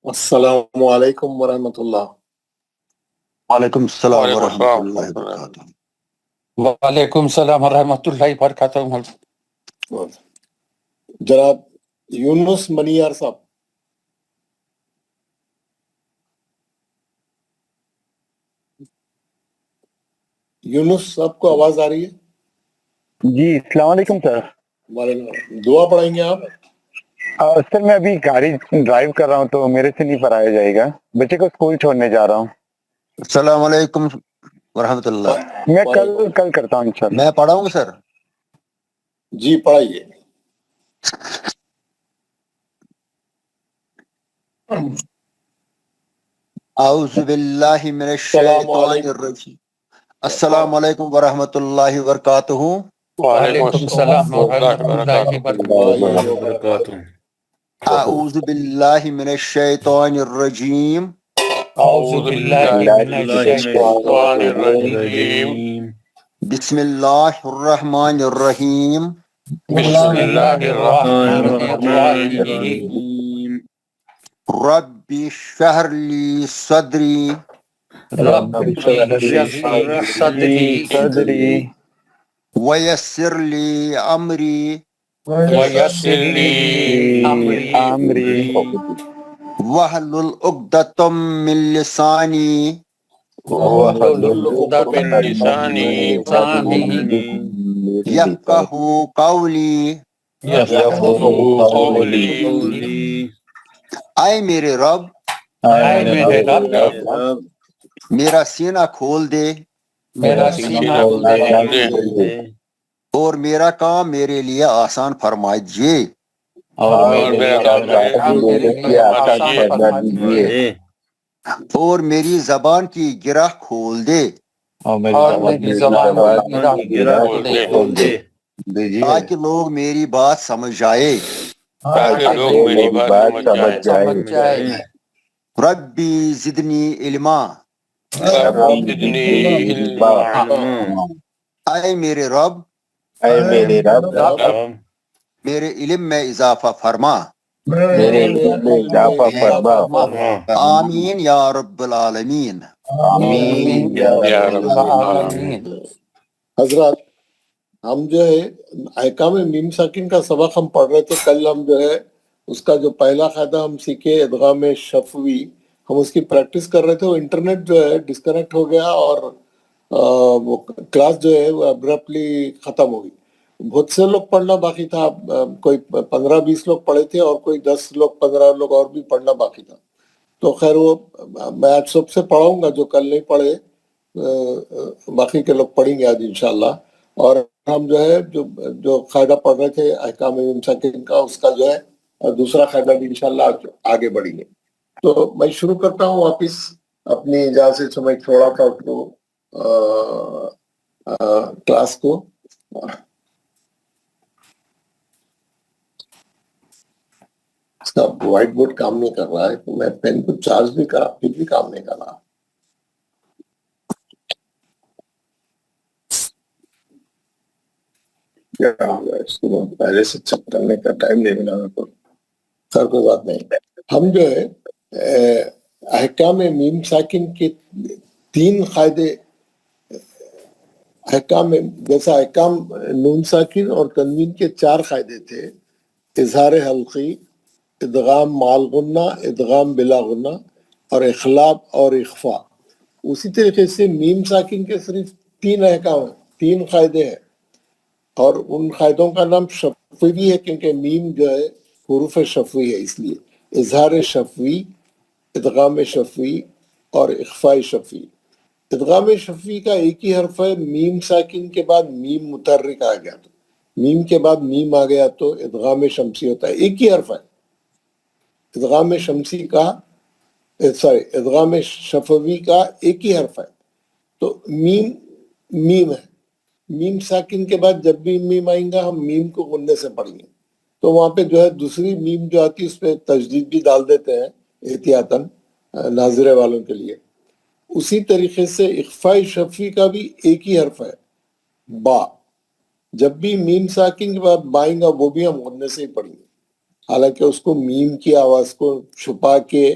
السلام علیکم ورحمۃ اللہ۔ وعلیکم السلام وعلیکم ورحمۃ السلام اللہ وبرکاتہ۔ وعلیکم السلام ورحمۃ اللہ وبرکاتہ۔ جناب یونس منیار صاحب، یونس صاحب کو آواز آ رہی ہے؟ جی السلام علیکم سر۔ وعلیکم، دعا پڑھیں گے آپ؟ سر میں ابھی گاڑی ڈرائیو کر رہا ہوں تو میرے سے نہیں پڑھایا جائے گا، بچے کو اسکول چھوڑنے جا رہا ہوں۔ السلام علیکم ورحمۃ اللہ۔ میں کل کرتا ہوں انشاءاللہ۔ میں پڑھاؤں گا سر؟ جی پڑھائیے۔ اعوذ باللہ من الشیطان الرجیم۔ السلام علیکم ورحمۃ اللہ وبرکاتہ۔ وعلیکم السلام ورحمۃ اللہ وبرکاتہ۔ اعوذ باللہ من الشیطان الرجیم۔ اعوذ باللہ من الشیطان الرجیم۔ بسم اللہ الرحمن الرحیم۔ بسم اللہ الرحمن الرحیم۔ رب اشرح لی صدری رب اشرح لی صدری ویسر لی امری ویسر لی امری واحلل عقدۃ من لسانی واحلل عقدۃ من لسانی یفقہوا قولی۔ یفقہوا قولی۔ اے میرے رب، اے میرے رب، میرا سینہ کھول دے میرا سینہ کھول دے اور میرا کام میرے لیے آسان فرمائیے۔ اور میرا کام میرے لیے آسان فرما دیجیے۔ اور میری زبان کی گرہ کھول دے اور میری زبان کی گرہ کھول دے تاکہ لوگ میری بات سمجھ جائے۔ تاکہ لوگ میری بات سمجھ جائے۔ ربی زدنی علما۔ رب زدنی علما۔ اے میرے رب، میرے علم میں اضافہ فرما۔ آمین یا رب العالمین۔ آمین یا رب العالمین۔ حضرات، ہم جو ہے احکام میم ساکن کا سبق ہم پڑھ رہے تھے کل۔ ہم جو ہے اس کا جو پہلا قاعدہ ہم سیکھے ادغام شفوی، ہم اس کی پریکٹس کر رہے تھے۔ وہ انٹرنیٹ جو ہے ڈسکنیکٹ ہو گیا اور وہ کلاس جو ہے وہ ابرپٹلی ختم ہو گئی۔ بہت سے لوگ پڑھنا باقی تھا، کوئی 15-20 لوگ پڑھے تھے اور کوئی 10 لوگ 15 لوگ اور بھی پڑھنا باقی تھا۔ تو خیر وہ میں آج سب سے پڑھاؤں گا، جو کل نہیں پڑھے باقی کے لوگ پڑھیں گے آج انشاءاللہ۔ اور ہم جو ہے جو قاعدہ پڑھ رہے تھے احکام میم ساکن کا، اس کا جو ہے دوسرا قاعدہ بھی انشاءاللہ آگے بڑھیں گے۔ تو میں شروع کرتا ہوں واپس اپنی اجازت سے، میں چھوڑا تھا اس کو کلاس کو۔ اس کا وائٹ بورڈ کام نہیں کر رہا ہے، تو میں پین کو چارج بھی کرا پھر بھی کام نہیں کر رہا۔ کیا ہو گیا اس کو پہلے سے چیک کرنے کا ٹائم نہیں ملا میرے کو۔ سر کوئی بات نہیں، ہم جو ہے احکام میم ساکن کے 3 قاعدے، احکام جیسا احکام نون ساکن اور تنوین کے 4 قاعدے تھے: اظہار حلقی، ادغام مال غنہ، ادغام بلا غنہ، اور اخلاب اور اخفاء۔ اسی طریقے سے میم ساکن کے صرف 3 احکام ہیں، 3 قاعدے ہیں، اور ان قاعدوں کا نام شفوی بھی ہے کیونکہ میم جو ہے حروف شفوی ہے، اس لیے اظہار شفوی، ادغام شفوی اور اخفاء شفوی۔ ادغام شفوی کا ایک ہی حرف ہے، میم ساکن کے بعد میم متحرک آ گیا تو میم کے بعد میم آ گیا تو ادغام شمسی ہوتا ہے، ایک ہی حرف ہے۔ ادغام شمسی کا ادغام شفوی کا ایک ہی حرف ہے، تو میم ہے۔ میم ساکن کے بعد جب بھی میم آئیں گا ہم میم کو غننے سے پڑھیں گے، تو وہاں پہ جو ہے دوسری میم جو آتی ہے اس پہ تشدید بھی ڈال دیتے ہیں احتیاطاً ناظرے والوں کے لیے۔ اسی طریقے سے اخفاء شفوی کا بھی ایک ہی حرف ہے، با۔ جب بھی میم ساکن کے بعد با آئیں گا وہ بھی ہم غننے سے ہی پڑھیں گے، حالانکہ اس کو میم کی آواز کو چھپا کے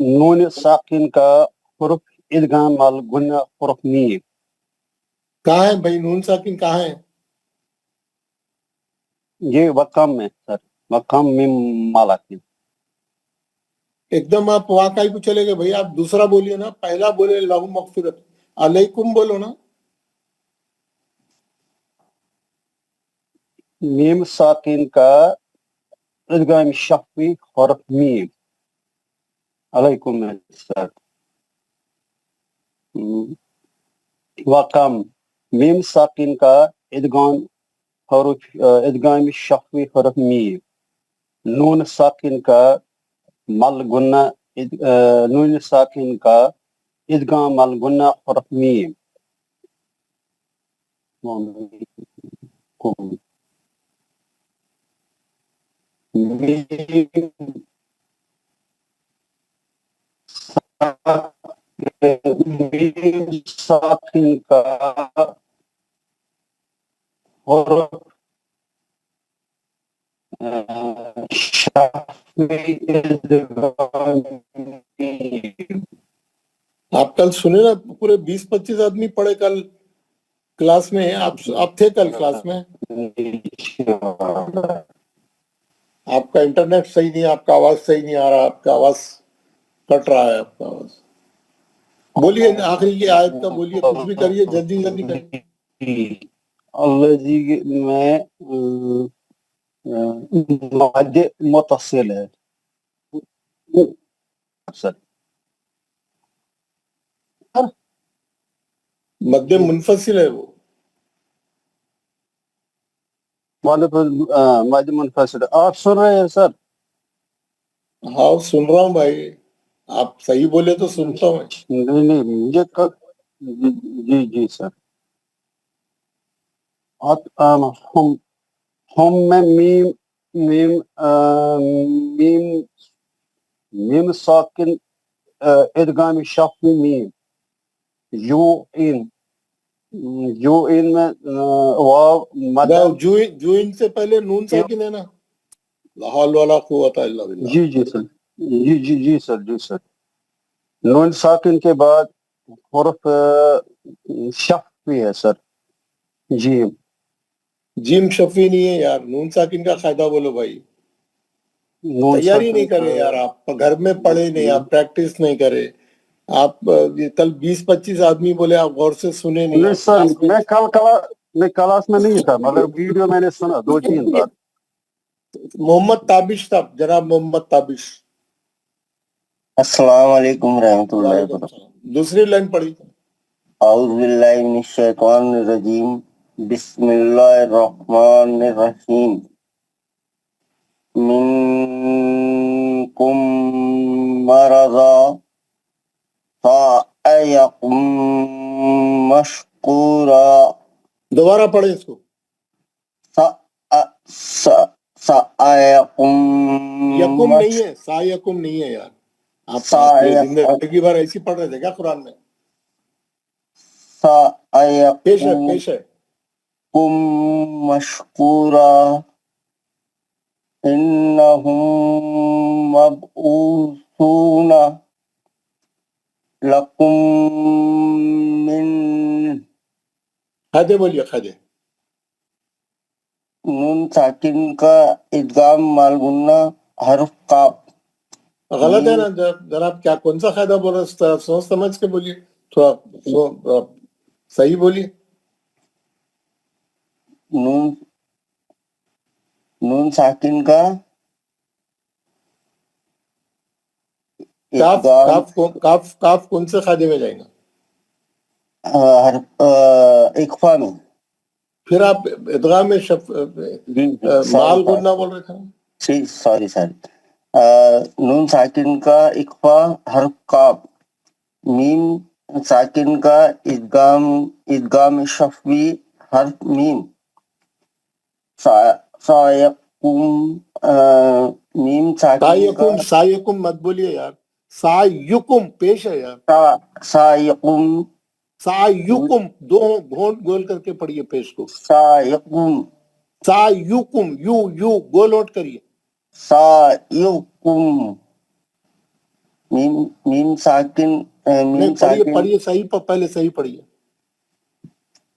نون ساکن کا حرف ادغام الغنہ حرف میم. کہاں ہے بھائی نون ساکن کہاں ہے؟ یہ وقم میں سر، وقم میم مالاکن. ایک دم آپ واقعی کو چلے گئے بھائی. آپ دوسرا بولیے نا، پہلا بولے لہو مغفرت، علیکم بولو نا. میم ساکن کا ادغام شفوی حرف میم. علیکم سر. وقم میم ساکن کا ادغام شفوی حرف میم. نون ساکن کا مل گنہ نون ساکن کا ادغام الغنہ حرف میم. میم ساکن کا حرف شفوی ادغام میم. آپ کل سنے نا، پورے 20-25 آدمی پڑھے کل کلاس میں. آپ تھے کل کلاس میں. آپ کا انٹرنیٹ صحیح نہیں، آپ کا آواز صحیح نہیں آ رہا، آپ کا آواز کٹ رہا ہے. آپ کا آواز بولیے، آخری کی آیت کا بولیے، کچھ بھی کریے، جلدی جلدی کریے. اللہ جی میں مد متصل ہے سر. مد منفصل ہے وہ. مد منفصل. آپ سن رہے ہیں سر؟ ہاں سن رہا ہوں بھائی، آپ صحیح بولے تو سنتا ہوں. نہیں یہ جی سر. ہم میں میم ساکن ادغام شفوی میم. یو ان میں واو مدہ. جو ان سے پہلے نون ساکن ہے نا. لا حول ولا قوت الا باللہ. جی سر. جی سر. نون ساکن کے بعد حرف شفوی ہے سر. جیم. جیم شفی نہیں ہے یار، نون ساکن کا قاعدہ بولو بھائی. نون تیاری ساکن نہیں کرے یار، آپ گھر میں پڑھے نہیں، آپ پریکٹس نہیں کرے. آپ کل 20-25 آدمی بولے، آپ غور سے سنے نہیں. نہیں سر، میں کلاس میں نہیں تھا، مگر ویڈیو میں نے سنا 2-3 بار. محمد تابش تھا، جناب محمد تابش. السلام علیکم ورحمۃ اللہ وبرکاتہ. دوسری لائن پڑھی. اعوذ باللہ من الشیطان الرجیم. بسم اللہ الرحمن الرحیم. منکم مرضا فأیکم مشکورا. دوبارہ پڑھیں اس کو. سأیکم یکم نہیں ہے، سا یکم نہیں ہے یار. آپ زندگی بھر ایسی پڑھ رہے تھے کیا قرآن میں؟ پیش ہے. کم مشکورا انہم مبعوثون لکم من. خادے بولیے، خادے. نون ساکن کا ادغام مالگنہ حرف قاف. غلط ہے نا جناب. کیا کون سا قاعدہ بول رہے ہیں؟ سوچ سمجھ کے بولیے، تھوڑا صحیح بولیے. نون ساکن کا کاف کون سے قاعدے میں جائیں گا؟ حرف اخفا میں. پھر آپ ادغام میں مال گنہ بول رہے تھے. سوری نون ساکن کا اخفا حرف قاف. میم ساکن کا ادغام شفوی حرف میم. سایقم میم ساکن کا سایقم مت بولیے یار. سایقم پیش ہے یار. سایقم دو گھونٹ گول کر کے پڑھیے پیش کو. سایقم یو گول اوٹ کریے. سایقم میم ساکن نہیں پڑھیے پڑھیے صحیح پہلے صحیح پڑھیے.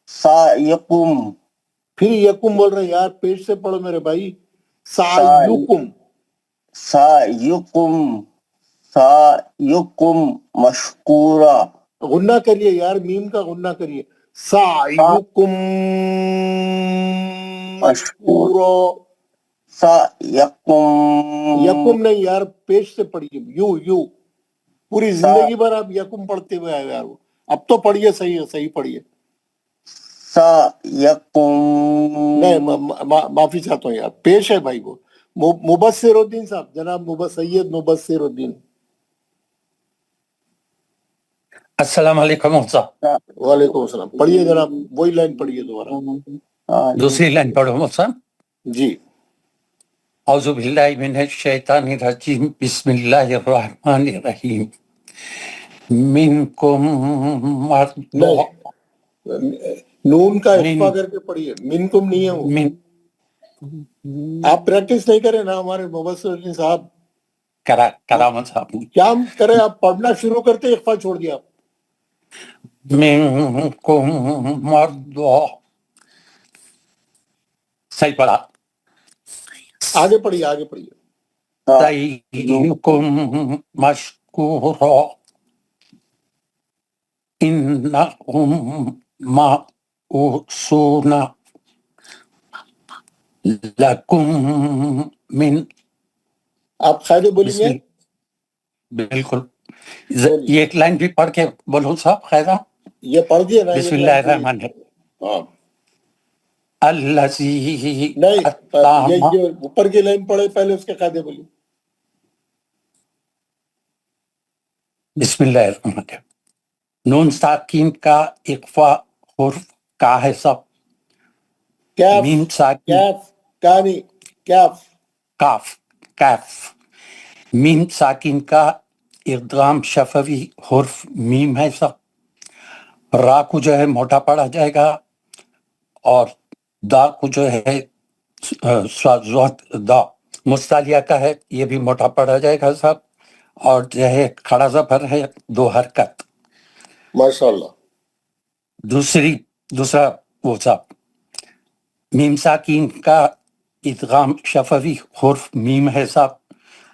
سایقم پھر یکم بول رہے ہیں یار, پیش سے پڑھو میرے بھائی. سایکم سایقم مشکورا غنہ کریے یار, میم کا غنہ کریے. سایکم مشکورا. سایقم یکم نہیں یار, پیش سے پڑھیے. یو پوری زندگی بھر آپ یکم پڑھتے ہوئے آئے یار. اب تو پڑھیے صحیح پڑھیے. سایقم نہیں معافی چاہتا ہوں یار, پیش ہے بھائی وہ. مبصر الدین صاحب, جناب سید مبصر الدین. السلام علیکم صاحب. وعلیکم السلام. پڑھیے جناب, وہی لائن پڑھیے دوبارہ. دوسری لائن پڑھو صاحب. جی. اعوذ باللہ من الشیطان الرجیم, بسم اللہ الرحمن الرحیم. منکم مرد نون کا اخفا کر کے پڑھیے. منکم نہیں ہے وہ. آپ پریکٹس نہیں کریں نا ہمارے مبصر الدین صاحب. کرامت صاحب. کیا ہم کریں, آپ پڑھنا شروع کرتے اخفا چھوڑ دیا آپ. منکم مرد صحیح پڑھا. آگے پڑھیے. سیکم مشکورا انکم مأسون لکم من. آپ قاعدے بولیں گے. بالکل. یہ ایک لائن بھی پڑھ کے بولو صاحب قاعدہ. یہ پڑھ دیے نا. بسم اللہ الرحمن الرحیم. الذی نہیں, یہ اوپر کی لائن پڑھے, پہلے اس کے قاعدے بولیے. بسم اللہ الرحمن الرحیم. نون ساکین کا اخفا حرف کا ہے سب. میم ساکین کاف. میم ساکین کا ادغام شفوی حرف میم ہے سب. را کو جو ہے موٹا پڑھا جائے گا, اور دا کو جو ہے دا مستعلیہ کا ہے, یہ بھی موٹا پڑھا جائے گا سب. اور جو ہے کھڑا زبر ہے 2 حرکت. ماشاءاللہ. دوسرا وہ صاحب, میم ساکین کا ادغام شفوی حرف میم ہے صاحب.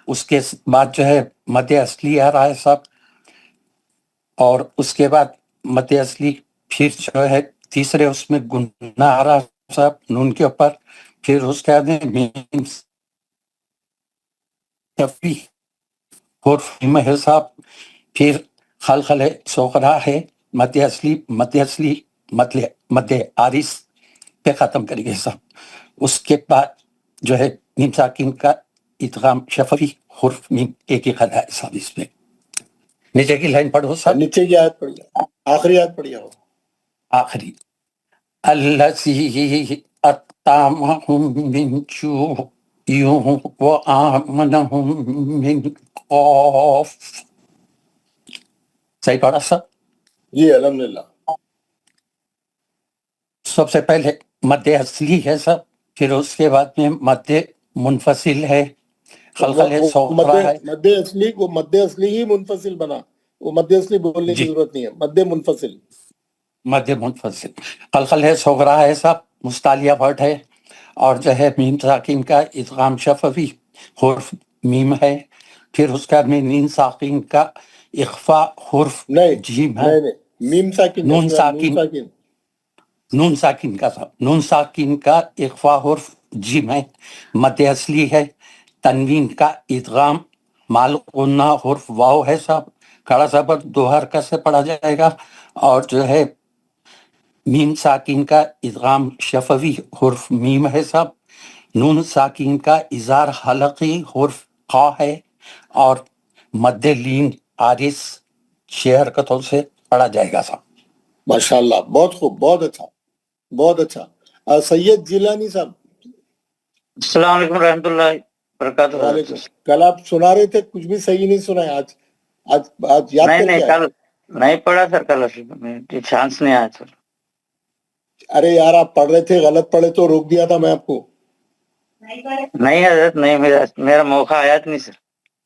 اس کے بعد جو ہے مد اصلی آ رہا ہے صاحب, اور اس کے بعد مد اصلی پھر جو ہے تیسرے اس میں گنہ آ رہا ہے صاحب نون کے اوپر. پھر اس کے بعد میم شفوی حرف میم ہے صاحب. پھر خلخل صغرا ہے, مد اصلی مد عارض پہ ختم کریں گے صاحب. اس کے بعد جو ہے میم ساکن کا ادغام شفوی حرف میم ایک ہی خطا ہے صاحب. اس میں نیچے کی لائن پڑھو صاحب. نیچے کی آیت پڑھیے, آخری آیت پڑھیے. آخری الذی اطعمهم من جوع وآمنهم من خوف. صحیح پڑھا صاحب. جی الحمدللہ. سب سے پہلے مد اصلی ہے سب, پھر اس کے بعد میں مد منفصل ہے, خلخل صغرا ہے. مد اصلی ہی منفصل بنا, وہ مد اصلی بولنے کی ضرورت نہیں ہے. مد منفصل. خلخل صغرا ہے سب, مستعلیہ ورڈ ہے. اور جو ہے میم ساکن کا ادغام شفوی حرف میم ہے. پھر اس کا میم ساکن کا اخفا حرف جیم ہے. میم ساکن, نون ساکن کا اخفا حرف جیم ہے. مد اصلی ہے. تنوین کا ادغام مال غنہ حرف واو ہے صاحب. کھڑا زبر 2 حرکت سے پڑھا جائے گا. اور جو ہے میم ساکن کا ادغام شفوی حرف میم ہے صاحب. نون ساکن کا اظہار حلقی حرف قا ہے. اور مد لین عارض 6 حرکتوں سے پڑھا جائے گا صاحب. ماشاءاللہ, بہت خوب, بہت اچھا. سید جیلانی صاحب. السلام علیکم رحمۃ اللہ وبرکاتہ. وعلیکم. کل آپ سنا رہے تھے, کچھ بھی صحیح نہیں سنا ہے. آج یاد کر کے کل نہیں پڑھا سر, کل چانس نہیں آیا سر. ارے یار, آپ پڑھ رہے تھے, غلط پڑھے تو روک دیا تھا میں آپ کو. نہیں حضرت, نہیں, میرا موقع آیا نہیں سر.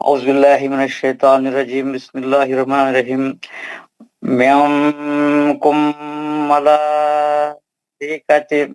أعوذ بالله من الشيطان الرجيم بسم الله الرحمن الرحيم منكم ملائكة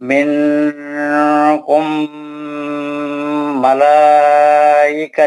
منكم ملائكة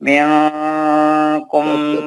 منكم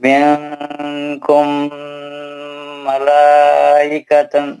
منكم ملائكة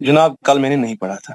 جناب کل میں نے نہیں پڑھا تھا.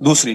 دوسری.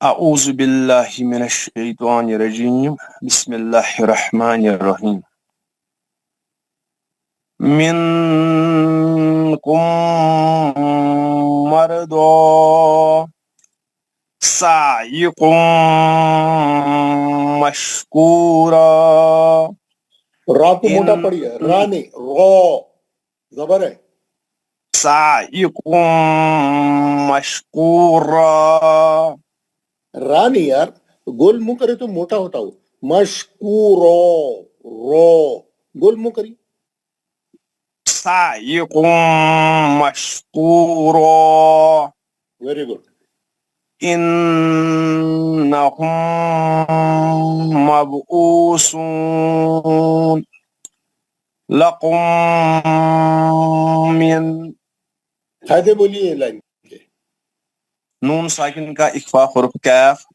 اعوذ باللہ من الشیطان الرجیم بسم اللہ الرحمن الرحیم. منکم مرضى سعيكم مشکورا. را کو موٹا پڑھیے. را نہیں رو زبر ہے. سعيكم مشکورا. را نہیں یار, گول منہ کرے تو موٹا ہوتا ہو. مشکورو رو گول منہ کری. سعيكم مشکورا. Very good. إنهم مبعوثون لكم من. فائدے بولیے لائن کے. نون ساکن کا اخفا حرف کیف,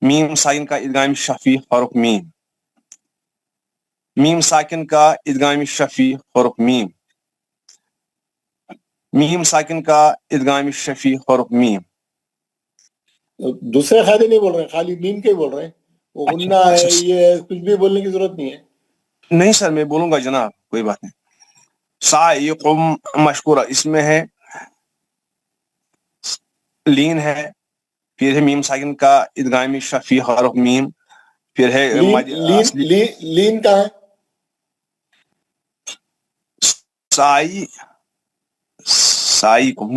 میم ساکن کا ادغام شفی حرف میم, میم ساکن کا ادغام شفی حرف میم, میم ساکن کا ادغام شفی حرف میم. دوسرے قاعدے نہیں بول رہے, خالی میم کے ہی بول رہے ہیں. وہ غنہ ہے, یہ کچھ بھی بولنے کی ضرورت نہیں ہے. نہیں سر میں بولوں گا جناب, کوئی بات نہیں. سعیکم مشکورہ, اس میں ہے لین ہے, پھر ہے میم ساکن کا ادغامی شفی حرف میم, پھر ہے لین کہاں ہے؟ سعیکم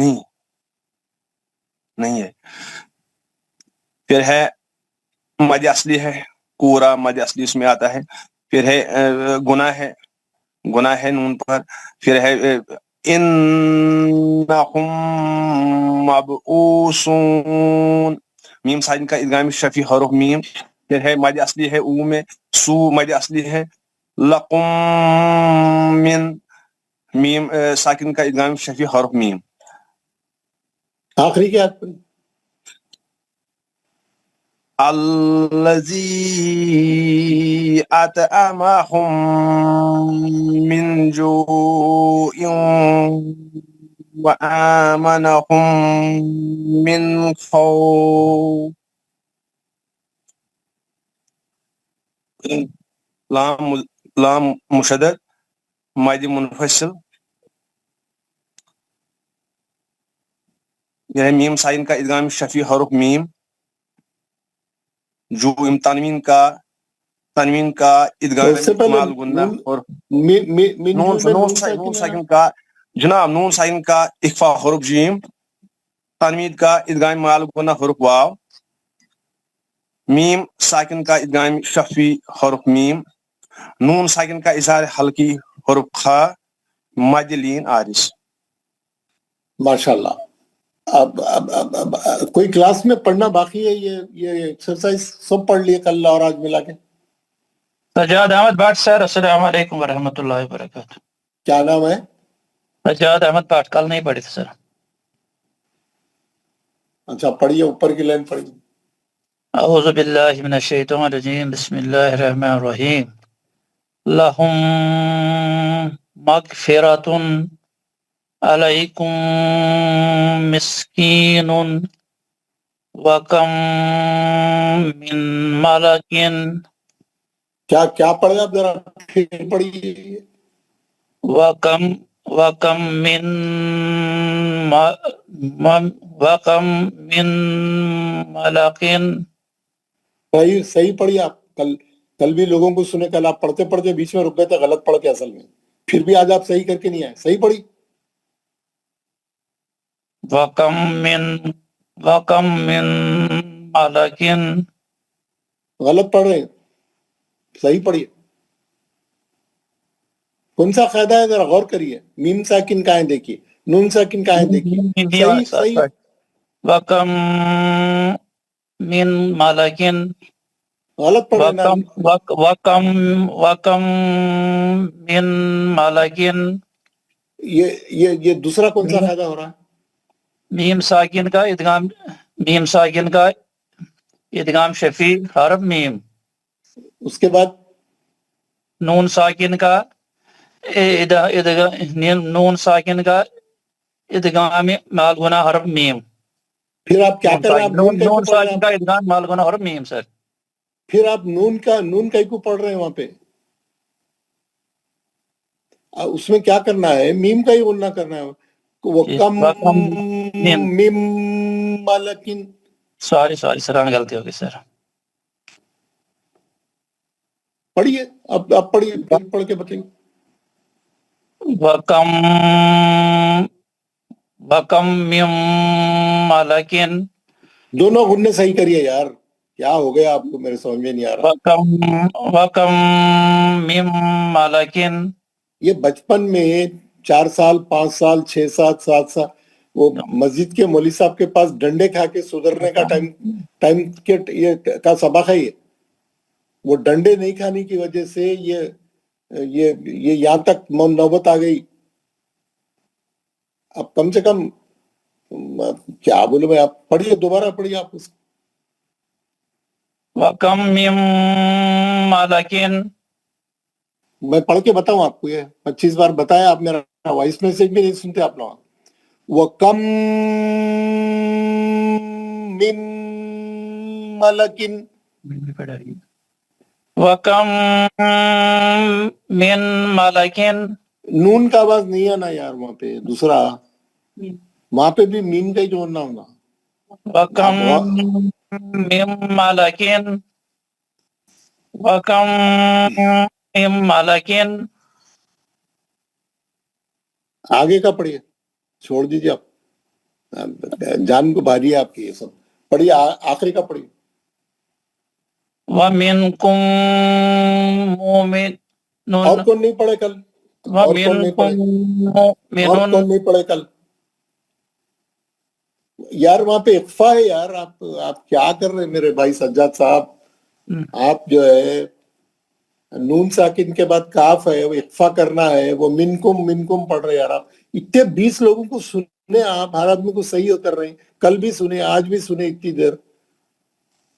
نہیں ہے. پھر ہے مد اصلی ہے, پورا مد اصلی اس میں آتا ہے. پھر ہے گناہ ہے نون پر. پھر ہے انہم مبعوثون, میم ساکن کا ادغام شفی حرف میم. پھر ہے مد اصلی ہے او میں, سو مد اصلی ہے. لقم من, میم ساکن کا ادغام شفی حرف میم. آخری کیا پڑھی؟ الذي أطعمهم من جوع وآمنهم من خوف. لام مشدد, مد منفصل, یہ میم ساکن کا ادغام شفی حرف میم. جو تنوین کا ادغام مال گنہ اور نون ساکن کا جناب, نون ساکن کا اخفا حرف جیم, تنوین کا ادغام مال گنہ حرف واو, میم ساکن کا ادغام شفی حرف میم, نون ساکن کا اظہار حلقی حرف خا, مد لین آرس. ماشاءاللہ. اب کوئی کلاس میں پڑھنا باقی ہے؟ یہ ایکسرسائز سب پڑھ لیے کل اور آج ملا کے؟ سجاد احمد بھٹ سر, السلام علیکم ورحمۃ اللہ وبرکاتہ. کیا نام ہے؟ سجاد احمد بھٹ, کل نہیں پڑھی تھی سر. اچھا پڑھیے, اوپر کی لائن پڑھیے. اعوذ باللہ من الشیطان الرجیم بسم اللہ الرحمن الرحیم. لہم مغفرۃ علیکم مسکین وکم من ملکن. کیا پڑھے آپ ذرا پھر پڑھیے. وکم من ملکن. صحیح پڑھیے آپ. کل بھی لوگوں کو سنے, کل آپ پڑھتے پڑھتے بیچ میں رک گئے تھے غلط پڑھ کے اصل میں, پھر بھی آج آپ صحیح کر کے نہیں آئے. صحیح پڑھی. وکم من ملکن. غلط پڑھ رہے ہیں, صحیح پڑھیے. کون سا قاعدہ ہے ذرا غور کریے. میم ساکن کہاں ہے دیکھیے, نون ساکن کہاں ہے دیکھیے. صحیح. وکم من ملکن. غلط پڑھ رہے ہیں. وکم من ملکن. یہ دوسرا کون سا قاعدہ ہو رہا ہے؟ میم ساکن کا ادغام میم ساکن کا ادغام شفی حرف میم. اس کے بعد نون ساکن کا نون ساکن کا ادغام مال گنا حرف میم. پھر آپ کیا کر رہے ہیں؟ آپ نون نون کا ساکن کا ادغام مال گنا حرف میم سر. پھر آپ نون کا کو پڑھ رہے ہیں وہاں پہ. اس میں کیا کرنا ہے؟ میم کا ہی غنہ کرنا ہے. وہ کم میم مالکن. سوری سر غلطی ہوگی سر. پڑھیے آپ پڑھیے، پھر پڑھ کے بتائیے. وکم مم ملکن. دونوں غنّے صحیح کریے یار، کیا ہو گیا آپ کو؟ میرے سمجھ میں نہیں آ رہا. وکم مم ملکن. یہ بچپن میں 4 سال 5 سال 6 7 7 سال وہ مسجد کے مولوی صاحب کے پاس ڈنڈے کھا کے سدھرنے کا ٹائم کا سبق ہے. یہ وہ ڈنڈے نہیں کھانے کی وجہ سے یہ یہاں تک نوبت آ گئی. اب کم سے کم کیا بولوں میں، آپ پڑھیے، دوبارہ پڑھیے آپ اس. وکم مم ملکن. میں پڑھ کے بتاؤں آپ کو، یہ 25 بار بتایا، آپ میرا وائس میسج بھی نہیں سنتے آپ لوگ. وَكَمْ مِن مَلَكٍ. وکم من ملکن. نون کا آواز نہیں آنا یار وہاں پہ. دوسرا وہاں پہ بھی میم کا ہی جو ہونا ہوگا. وکم من ملکن. وکم من ملکن. آگے کا پڑھیے، چھوڑ دیجیے آپ، جان کو بھاری ہے آپ کی یہ سب. پڑھیے آخری کا پڑھیے. وَمِنْكُمْ مُؤْمِنٌ. اور کون نہیں پڑھے کل؟ اور کون نہیں پڑھے کل؟ یار وہاں پہ اخفا ہے یار. آپ کیا کر رہے ہیں میرے بھائی سجاد صاحب؟ آپ جو ہے نون ساکن کے بعد کاف ہے، وہ اخفا کرنا ہے. وہ منکم پڑھ رہے یار. آپ اتنے 20 لوگوں کو سنے، آپ ہر آدمی کو صحیح کر رہے ہیں. کل بھی سنے، آج بھی سنے. اتنی دیر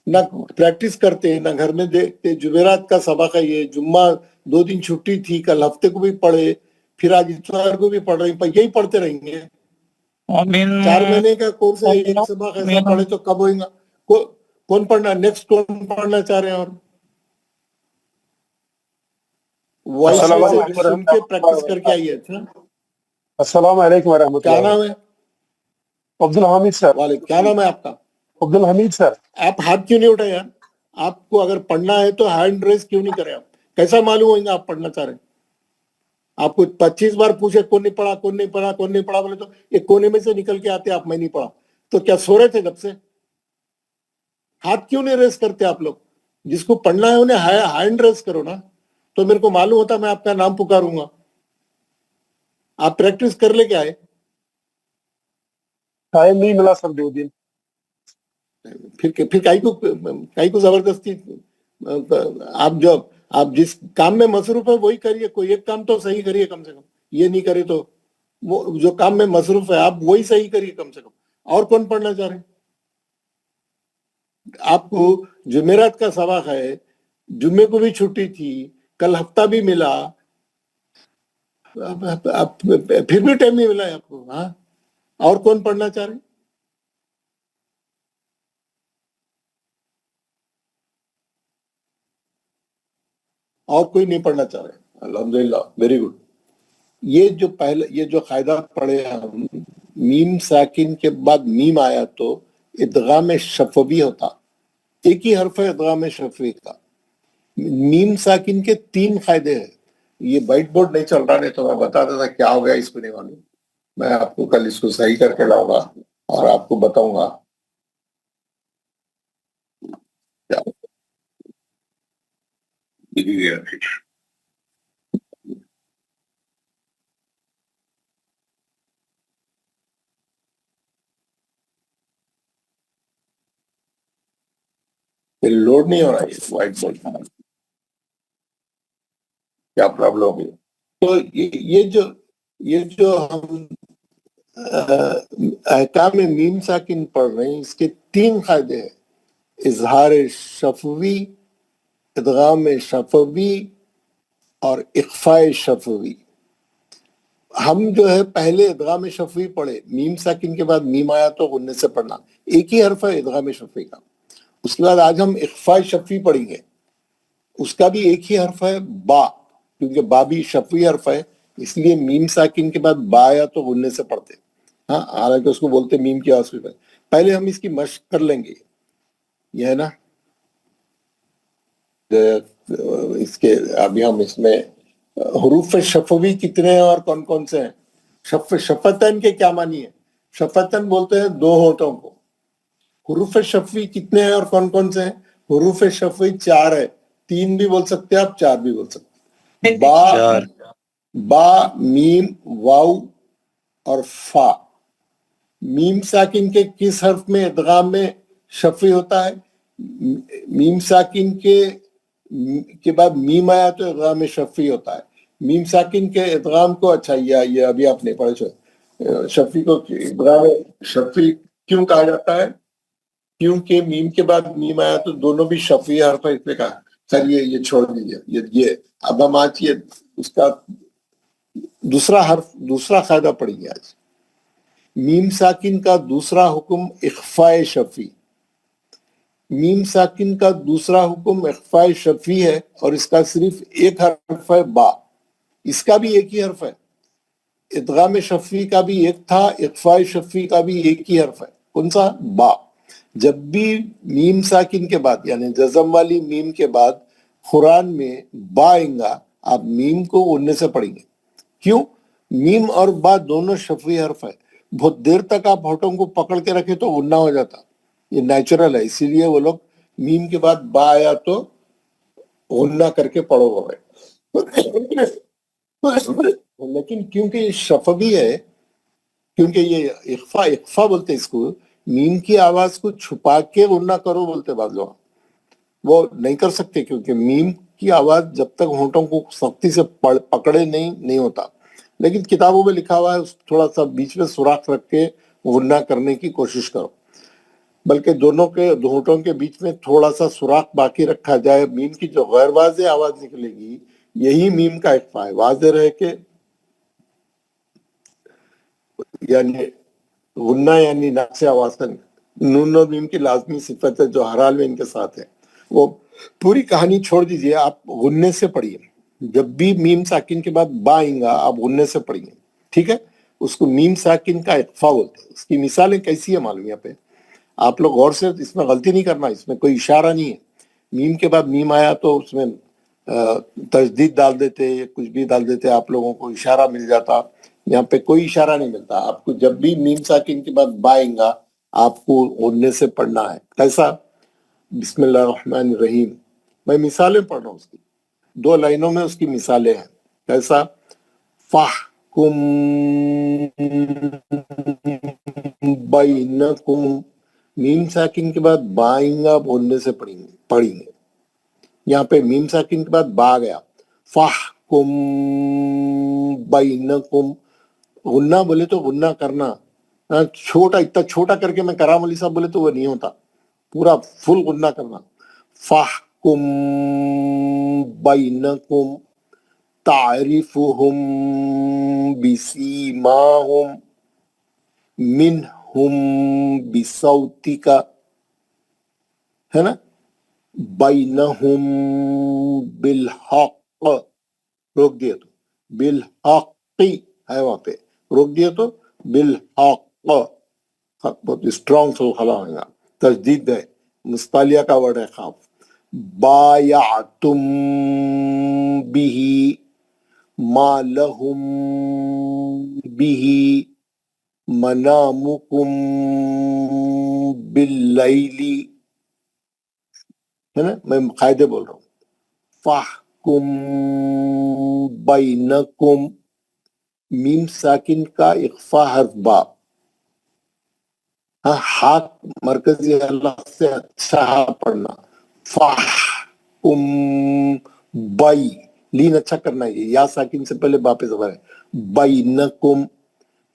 نہ پریکٹس کرتے ہیں، نہ گھر میں دیکھتے. جمعرات کا سبق ہے یہ. جمعہ 2 دن چھٹی تھی، کل ہفتے کو بھی پڑھے، پھر آج اتوار کو بھی پڑھ رہے ہیں. یہی پڑھتے رہیں گے. 4 مہینے کا کورس ہے. ایک سبق ایسا پڑھے تو کب ہوئے گا؟ کون پڑھنا نیکسٹ؟ کون پڑھنا چاہ رہے ہیں؟ اور وائس میں سے سن کے پریکٹس کر کے آئیے. اچھا، السلام علیکم ورحمۃ کیا اللہ. نام ہے؟ عبدالحمید سر. وعلیکم. کیا نام ہے آپ کا؟ عبدالحمید سر. آپ ہاتھ کیوں نہیں اٹھائے یار؟ آپ کو اگر پڑھنا ہے تو ہینڈ ریز کیوں نہیں کرے؟ آپ کیسا معلوم ہوئے گا آپ پڑھنا چاہ رہے ہیں؟ آپ کو 25 بار پوچھے کون نہیں پڑھا بولے تو ایک کونے میں سے نکل کے آتے آپ میں نہیں پڑھا. تو کیا سو رہے تھے جب سے؟ ہاتھ کیوں نہیں ریز کرتے آپ لوگ؟ جس کو پڑھنا ہے انہیں ہینڈ ریز کرو نا، تو میرے کو معلوم ہوتا، میں آپ کا نام پکاروں گا. آپ پریکٹس کر لے کے آئے. ٹائم نہیں ملا سر 2 دن. پھر کائی کو زبردستی. آپ جس کام میں مصروف ہے وہی کریے. کوئی ایک کام تو صحیح کریے کم سے کم. یہ نہیں کرے تو وہ جو کام میں مصروف ہے آپ وہی صحیح کریے کم سے کم. اور کون پڑھنا چاہ رہے ہیں؟ آپ کو جمعرات کا سبق ہے، جمعے کو بھی چھٹی تھی، کل ہفتہ بھی ملا، پھر بھی ٹائم نہیں ملا ہے آپ کو. ہاں، اور کون پڑھنا چاہ رہے ہیں؟ اور کوئی نہیں پڑھنا چاہ رہے؟ الحمدللہ، ویری گڈ. یہ جو قاعدہ پڑھے ہم، میم ساکن کے بعد میم آیا تو ادغام شفوی ہوتا. ایک ہی حرف ہے ادغام شفوی کا. میم ساکن کے 3 قاعدے ہیں. یہ وائٹ بورڈ نہیں چل رہا، نہیں تو میں بتاتا تھا. کیا ہو گیا اس کو نہیں معلوم. میں آپ کو کل اس کو صحیح کر کے لاؤں گا اور آپ کو بتاؤں گا. لوڈ نہیں ہو رہا ہے وائٹ بورڈ. کیا پرابلم ہوگی؟ تو یہ جو ہم احکام میم ساکن پڑھ رہے ہیں، اس کے 3 قاعدے ہیں: اظہار شفوی، ادغام شفوی اور اخفاء شفوی۔ ہم جو ہے پہلے ادغام شفوی پڑھے، میم ساکن کے بعد میم آیا تو غنے سے پڑھنا، ایک ہی حرف ہے ادغام شفوی کا۔ اس کے بعد آج ہم اخفاء شفوی پڑھیں گے، اس کا بھی ایک ہی حرف ہے با، کیونکہ با بھی شفوی حرف ہے، اس لیے میم ساکن کے بعد با آیا تو غنے سے پڑھتے، ہاں، حالانکہ اس کو بولتے میم کی آواز پہ۔ پہلے ہم اس کی مشق کر لیں گے، یہ ہے نا، اس کے ابھی ہم اس میں حروف شفوی کتنے ہیں اور کون کون سے ہیں؟ شفتن کے کیا معنی ہے؟ شفتن بولتے ہیں 2 ہونٹوں کو۔ حروف شفوی کتنے ہیں اور کون کون سے ہیں؟ حروف شفوی 4 ہے، 3 بھی بول سکتے ہیں آپ، 4 بھی بول سکتے ہیں۔ با، میم، واو اور فا۔ میم ساکن کے کس حرف میں ادغام میں شفوی ہوتا ہے؟ میم ساکن کے بعد میم آیا تو ادغام شفوی ہوتا ہے۔ میم ساکن کے ادغام کو، اچھا یہ ابھی آپ نے پڑھے شفوی کو ادغام شفوی کیوں کہا جاتا ہے؟ کیونکہ میم کے بعد میم آیا تو دونوں بھی شفوی حرف ہے، اس نے کہا سر یہ چھوڑ دیجیے، یہ اب ہم آج یہ اس کا دوسرا قاعدہ پڑھیں گے آج۔ میم ساکن کا دوسرا حکم اخفاء شفوی۔ میم ساکن کا دوسرا حکم اخفاء شفوی ہے، اور اس کا صرف ایک حرف ہے با، اس کا بھی ایک ہی حرف ہے۔ ادغام شفوی کا بھی ایک تھا، اخفاء شفوی کا بھی ایک ہی حرف ہے، کون سا؟ با۔ جب بھی میم ساکن کے بعد یعنی جزم والی میم کے بعد قرآن میں با آئیں گا، آپ میم کو غنے سے پڑھیں گے۔ کیوں؟ میم اور با دونوں شفوی حرف ہے، بہت دیر تک آپ ہونٹوں کو پکڑ کے رکھے تو غنہ ہو جاتا، یہ نیچرل ہے، اسی لیے وہ لوگ میم کے بعد با آیا تو غنہ کر کے پڑھو گے۔ لیکن کیونکہ یہ شفوی ہے، کیونکہ یہ اخفا بولتے اس کو، میم کی آواز کو چھپا کے غنہ کرو بولتے بعض لوگ، وہ نہیں کر سکتے، کیونکہ میم کی آواز جب تک ہونٹوں کو سختی سے پکڑے نہیں ہوتا۔ لیکن کتابوں میں لکھا ہوا ہے تھوڑا سا بیچ میں سوراخ رکھ کے غنہ کرنے کی کوشش کرو، بلکہ دونوں کے ہونٹوں کے بیچ میں تھوڑا سا سوراخ باقی رکھا جائے، میم کی جو غیر واضح آواز نکلے گی یہی میم کا اخفا ہے۔ واضح رہے کہ یعنی غنہ یعنی ناک سے آواز کا نون اور میم کی لازمی صفت ہے جو ہر حال میں ان کے ساتھ ہے۔ وہ پوری کہانی چھوڑ دیجئے، آپ غنے سے پڑھیے، جب بھی میم ساکن کے بعد با آئیں گا آپ غنے سے پڑھیے، ٹھیک ہے؟ اس کو میم ساکن کا اخفا بولتے ہیں۔ اس کی مثالیں کیسی ہیں معلوم؟ یہاں پہ آپ لوگ غور سے، اس میں غلطی نہیں کرنا، اس میں کوئی اشارہ نہیں ہے۔ میم کے بعد میم آیا تو اس میں تجدید ڈال دیتے، کچھ بھی ڈال دیتے، آپ لوگوں کو اشارہ مل جاتا۔ یہاں پہ کوئی اشارہ نہیں ملتا آپ کو، جب بھی میم ساکن کے بعد با آئیں گا آپ کو غنے سے پڑھنا ہے۔ کیسا؟ بسم اللہ الرحمن الرحیم، میں مثالیں پڑھ رہا ہوں، اس کی 2 لائنوں میں اس کی مثالیں ہیں۔ کیسا؟ فَحْكُم بَيْنَكُم، میم ساکن کے بعد با آئیں گا، آپ غنے سے پڑھیں گے۔ یہاں پہ میم ساکن کے بعد با گیا، فَحْكُم بَيْنَكُم، غنہ بولے تو غنہ کرنا، چھوٹا اتنا چھوٹا کر کے میں کرام علی صاحب بولے تو وہ نہیں ہوتا، پورا فل غنہ کرنا۔ فَحْكُم بَيْنَكُم تَعْرِفُهُم بِسِيمَاهُم مِّنْهُم بِصَوْتِكَ، ہے نا؟ بَيْنَهُم بِالْحَقِّ، روک دیا تو بالحق ہے، وہاں پہ روک دیا تو بالحق، بہت اسٹرانگ خلا ہوئے گا، تجدید ہے، مستعلیہ کا ورڈ ہے خواب۔ بایعتم به ما لہم به منامکم باللیل، ہے نا؟ میں قاعدے بول رہا ہوں۔ فَحْكُم بَيْنَكُم، میم ساکن کا اخفا حرف با، ہاتھ مرکزی حلق سے اچھا پڑھنا۔ فَحْكُم بَي، لین اچھا کرنا ہے، یا ساکن سے پہلے با پہ زبر ہے، بَيْنَكُم،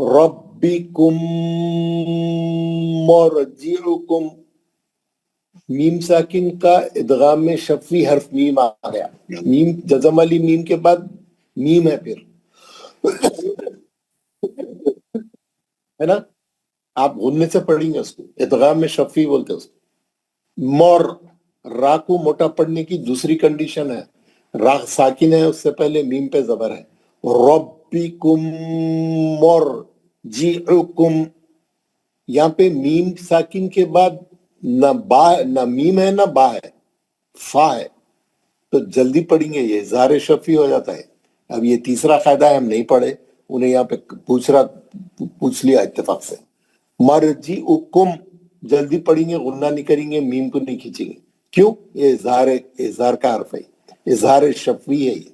ربکم مرجعکم، میم ساکن کا ادغام میں شفوی حرف میم آ گیا، میم جزم والی میم کے بعد میم ہے پھر، ہے نا؟ آپ غننے سے پڑھیں گے اس کو، ادغام میں شفوی بولتے ہیں اس کو۔ مور، را کو موٹا پڑھنے کی دوسری کنڈیشن ہے، را ساکن ہے، اس سے پہلے میم پہ زبر ہے۔ ربکم مرجعکم، یہاں پہ میم ساکن کے بعد نہ میم ہے نہ با ہے، فا ہے، تو جلدی پڑھیں گے، یہ اظہار شفوی ہو جاتا ہے۔ اب یہ تیسرا قاعدہ ہے، ہم نہیں پڑھے، انہیں یہاں پہ پوچھ لیا اتفاق سے۔ مرجعکم جلدی پڑھیں گے، غنہ نہیں کریں گے، میم کو نہیں کھینچیں گے، کیوں؟ یہ اظہار کا حرف ہے، اظہار شفوی ہے یہ۔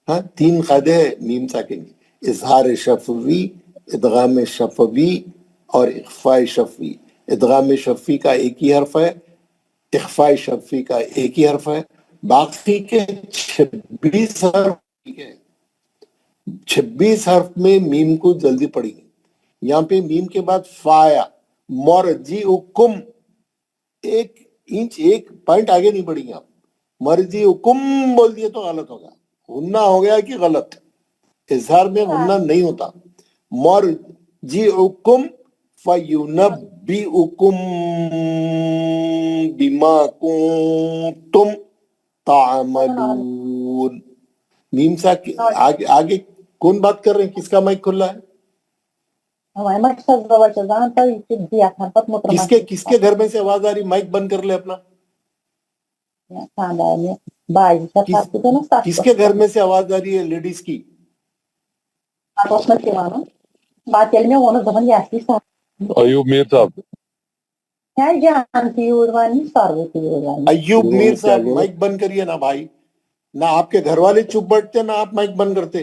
ہاں، تین قاعدے ہیں میم ساکن کے، اظہار شفوی، ادغام شفوی اور اخفاء شفوی۔ ادغام شفوی کا ایک ہی حرف ہے، اخفاء شفوی کا ایک ہی حرف ہے، باقی کے 26 حرف، ٹھیک ہے، 26 حرف میں میم کو جلدی پڑھیں گے۔ یہاں پہ میم کے بعد فا آیا، مرجعکم، ایک انچ ایک پوائنٹ آگے نہیں پڑھیں گے آپ، مرجعکم بول دیے تو غلط ہوگا، غنہ ہو گیا کہ غلط؟ اظہار میں غنہ نہیں ہوتا۔ مرجعکم فینبئکم بما کنتم تعملون۔ میم سا آگے کون بات کر رہے ہیں؟ کس کا مائک کھلا ہے؟ کس کے گھر میں سے آواز آ رہی؟ مائک بند کر لے اپنا۔ کس کے گھر میں سے آواز آ رہی ہے لیڈیز کی؟ ایوب میر صاحب، ایوب میر صاحب مائک بند کریے نا بھائی، نہ آپ کے گھر والے چپ بیٹھتے نہ آپ مائک بند کرتے۔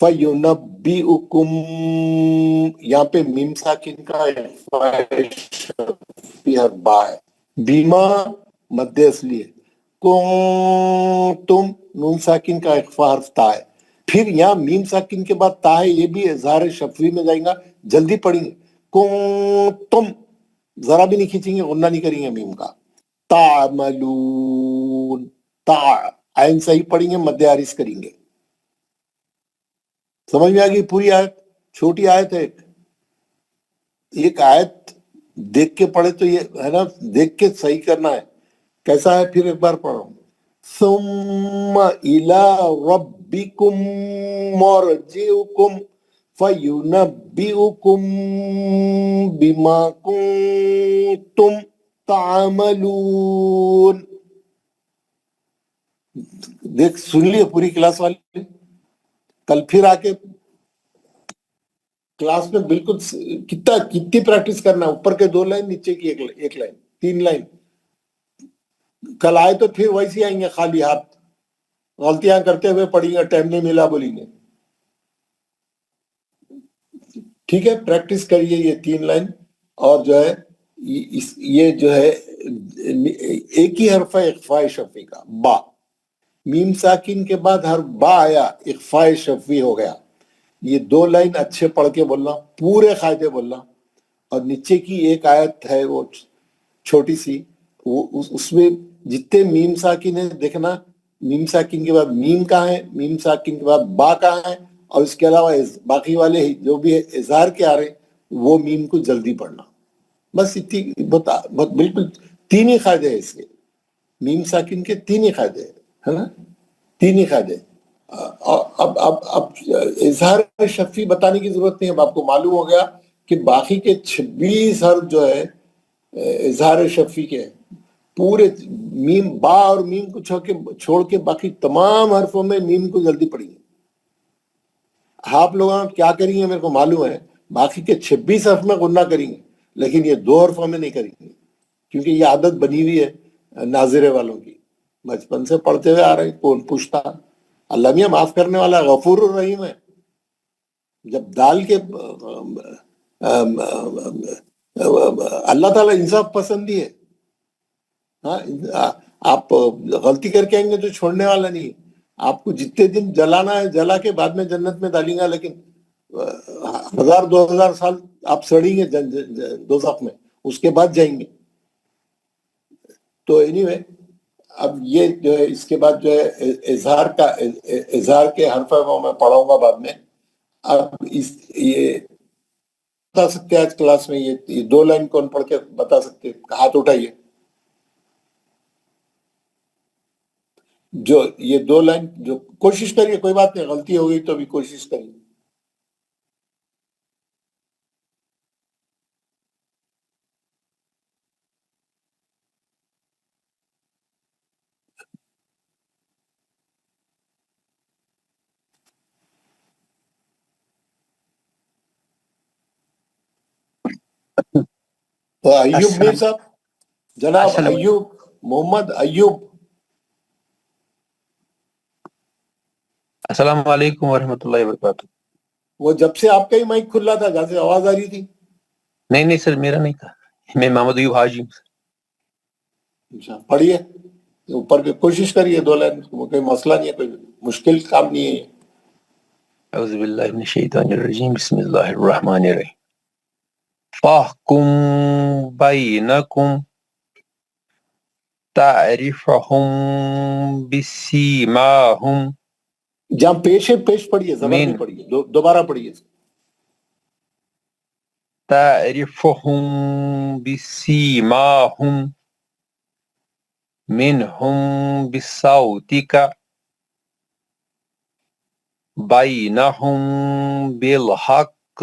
فَيُنَبِّئُكُمْ، یہاں پہ میم ساکن کا با ہے، بیما مد اصلی ہے، کنتم نون ساکن کا اخفاء حرف تا ہے، پھر یہاں میم ساکن کے بعد تا ہے، یہ بھی اظہار شفوی میں جائیں گا، جلدی پڑھیں گے، کنتم، ذرا بھی نہیں کھینچیں گے، غنہ نہیں کریں گے میم کا۔ تعملون، تا عین صحیح پڑھیں گے، مد عارض کریں گے۔ سمجھ میں آگئی پوری آیت؟ چھوٹی آیت ہے، ایک آیت دیکھ کے پڑھے تو یہ ہے نا، دیکھ کے صحیح کرنا ہے۔ کیسا ہے؟ پھر ایک بار پڑھو، ثم الى ربکم مرجعکم فینبئکم بما کنتم تعملون۔ دیکھ سن لیے پوری کلاس والی؟ کل پھر آ کے کلاس میں بالکل کتنی پریکٹس کرنا ہے، اوپر کے 2 لائن، نیچے کی ایک لائن، 3 لائن۔ کل آئے تو پھر ویسے آئیں گے خالی ہاتھ، غلطیاں کرتے ہوئے پڑھیں گے، ٹائم نہیں ملا بولیں گے، ٹھیک ہے؟ پریکٹس کریے یہ 3 لائن، اور جو ہے یہ جو ہے ایک ہی حرف ہے اخفاء شفوی کا، با، میم ساکن کے بعد ہر با آیا، اخفاء شفوی ہو گیا۔ یہ 2 لائن اچھے پڑھ کے بولنا، پورے قاعدے بولنا، اور نیچے کی ایک آیت ہے وہ چھوٹی سی، اس میں جتنے میم ساکن ہے دیکھنا، میم ساکن کے بعد میم کہاں ہے، میم ساکن کے بعد با کہاں ہے، اور اس کے علاوہ باقی والے جو بھی اظہار کے آ رہے وہ میم کو جلدی پڑھنا، بس اتنی بالکل 3 ہی قاعدے ہیں اس کے، میم ساکن کے 3 ہی قاعدے ہے نا، 3 ہی قاعدے۔ اب اظہار شفوی بتانے کی ضرورت نہیں ہے، اب آپ کو معلوم ہو گیا کہ باقی کے 26 حرف جو ہے اظہار شفوی کے پورے، میم با اور میم کو چھوڑ کے باقی تمام حرفوں میں میم کو جلدی پڑھیں گے۔ آپ لوگ کیا کریں گے میرے کو معلوم ہے، باقی کے 26 حرف میں غنہ کریں گے، لیکن یہ 2 حرفوں میں نہیں کریں گے، کیونکہ یہ عادت بنی ہوئی ہے ناظرے والوں کی، بچپن سے پڑھتے ہوئے آ رہے ہیں، کون پوچھتا؟ اللہ میاں معاف کرنے والا غفور الرحیم ہے۔ جب دال کے اللہ تعالیٰ انصاف پسندی ہے، آپ غلطی کر کے آئیں گے تو چھوڑنے والا نہیں ہے، آپ کو جتنے دن جلانا ہے جلا کے بعد میں جنت میں ڈالیں گا، لیکن 1000-2000 سال آپ سڑیں گے دوزخ میں، اس کے بعد جائیں گے. تو اینی وے اب یہ جو ہے اس کے بعد جو ہے اظہار کے حرف وہ میں پڑھاؤں گا بعد میں. اب یہ بتا سکتے آج کلاس میں یہ 2 لائن کون پڑھ کے بتا سکتے؟ ہاتھ اٹھائیے. جو یہ 2 لائن جو کوشش کریے، کوئی بات نہیں، غلطی ہو گئی تو بھی کوشش کریے. تو ایوب میر صاحب، جناب ایوب محمد ایوب. السلام علیکم ورحمۃ اللہ وبرکاتہ. وہ جب سے آپ کا ہی مائک کھلا تھا جہاں سے آواز آ رہی تھی. نہیں سر، میرا نہیں تھا، میں محمد ایوب حاجی ہوں. پڑھیے اوپر کے، کوشش کریے 2 لائن. کوئی مسئلہ نہیں ہے، کوئی مشکل کام نہیں ہے. اعوذ باللہ من الشیطان الرجیم، بسم اللہ الرحمن الرحیم. فاحکم بینکم تعرفہم بسیماہم. جہاں پیش ہے پیش پڑھیے، زبر نہیں پڑھیے، دوبارہ پڑھیے. تعرفہم بسیماہم منہم بصوتک بینہم بالحق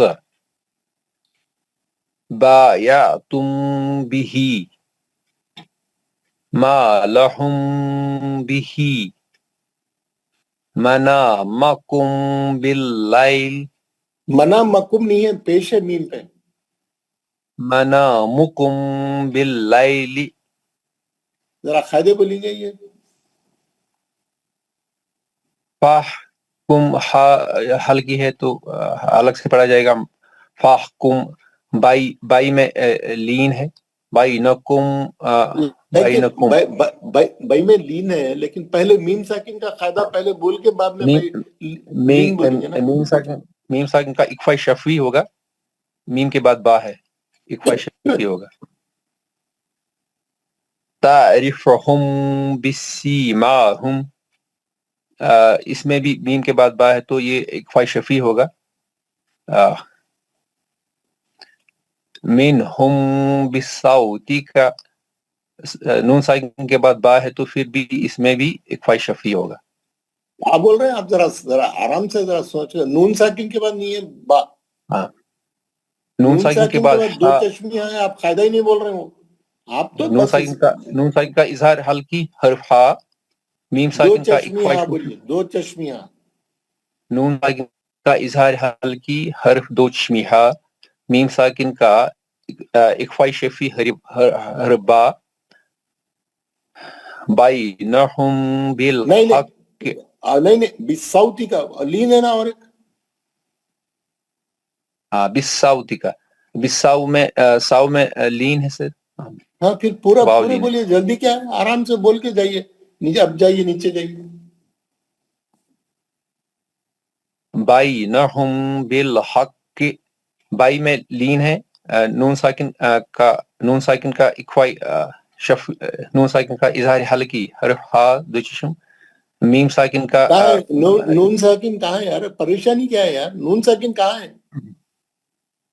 بایعتم بہ ما لہم بہ منامکم باللیل. منامکم نہیں ہے، پیش ہے میم پہ. منامکم باللیل. ذرا قاعدے کو لیجیے. یہ فاحکم ہلکی ہے تو الگ سے پڑھا جائے گا. فاحکم بائی میں لین ہے، بینکم بئی میں لین ہے، لیکن پہلے میم ساکن کا قاعدہ پہلے بول کے بعد میں لین بولیں گے نا. میم ساکن کا اکفا شفوی ہوگا، میم کے بعد با ہے، اکفا شفوی ہوگا. تعرفہم بسیماہم، اس میں بھی میم کے بعد با ہے تو یہ اکفا شفی ہوگا. منہم بصوتک، نون ساکن کے بعد با ہے تو پھر بھی اس میں بھی اکفا شفی ہوگا. آپ بول رہے ہیں، آپ ذرا آرام سے ذرا سوچیں. نون ساکن کے بعد نہیں ہے با. ہاں، نون ساکن کے بعد 2 چشمیاں ہیں، آپ قاعدہ ہی نہیں بول رہے ہو. آپ تو نون ساکن کا اظہار حلقی حرف ہا. میم 2 ساکن کا چشمیاں بولیے، 2 چشمیاں. نون ساکن کا اظہار حلقی حرف 2 چشمی ہا. میم ساکن کا اکفا شفی حرف با. بینہم بالحق، نہیں بصوتی کا لین ہے نا. اور ایک ہاں بصوتک، بساو میں لین ہے سر. ہاں، پھر پورے بولیے. جلدی کیا ہے، آرام سے بول کے جائیے. نیچے اب جائیے، نیچے جائیے. بینہم بالحق، بائی میں لین ہے. نون ساکن کا اکفا نون ساکن کا اظہار حلقی حرف ہا 2 چشم. میم ساکن کا نون ساکن کہاں ہے یار؟ پریشانی کیا ہے یار؟ نون ساکن کہاں ہے؟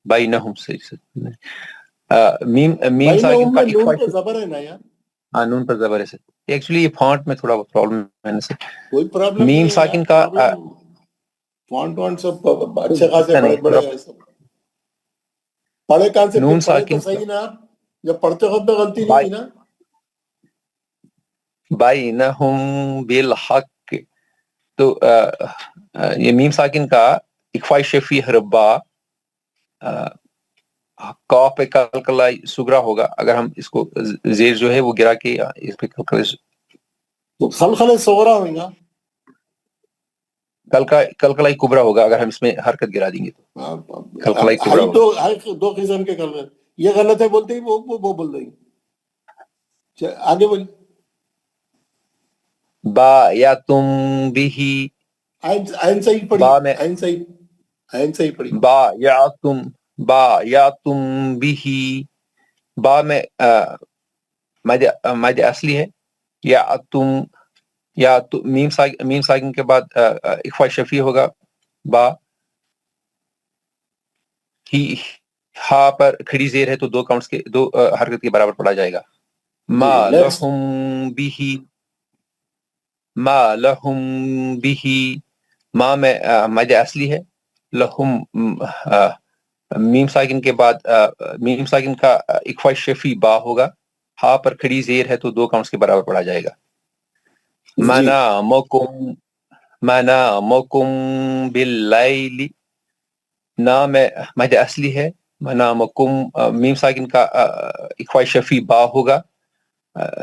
بینہم سے میم ساکن کا نون پہ زبر ہے نا یار. ہاں، نون پر زبر ہے سر. ایکچولی یہ فونٹ میں تھوڑا پرابلم ہے نا سر. کوئی پرابلم میم نہیں ساکن کا فونٹ سب اچھے خاصے بڑے ہیں سب. پڑھے کہاں سے؟ نون پڑھے تو ساکن صحیح نا آپ. جب پڑھتے وقت میں غلطی نہیں ہوئی نا. بینہم بالحق، تو یہ میم ساکن کا اکفا شفی حرف با. قاف پہ کلکلہ سگرا ہوگا. اگر ہم اس کو زیر جو ہے وہ گرا کے اس پہ خلخلِ صغرا ہوگا، کلکلائی کبرا ہوگا. اگر ہم اس میں حرکت گرا دیں گے تو کلکلائی کبرا ہوگا. 2 قسم کے کلمے. یہ غلط ہے بولتے ہی وہ بول دیں گے. آگے بولیے. بايعتم به عین صحیح پڑھی با میں عین صحیح پڑھی بايعتم به با میں مد اصلی ہے، یا تم میم ساکن کے بعد اخفاء شفیع ہوگا با، ہی ہا پر کھڑی زیر ہے تو دو کاؤنٹس کے دو حرکت کے برابر پڑھا جائے گا. ما لہم به ما میں مد اصلی ہے، لہم میم ساکن کے بعد میم ساکن کا اخفاء شفیع با ہوگا، ہا پر کھڑی زیر ہے تو دو کاؤنٹس کے برابر پڑھا جائے گا. منامکم باللیل نا میں مد اصلی ہے، منامکم میم ساکن کا اخفاء شفیع با ہوگا،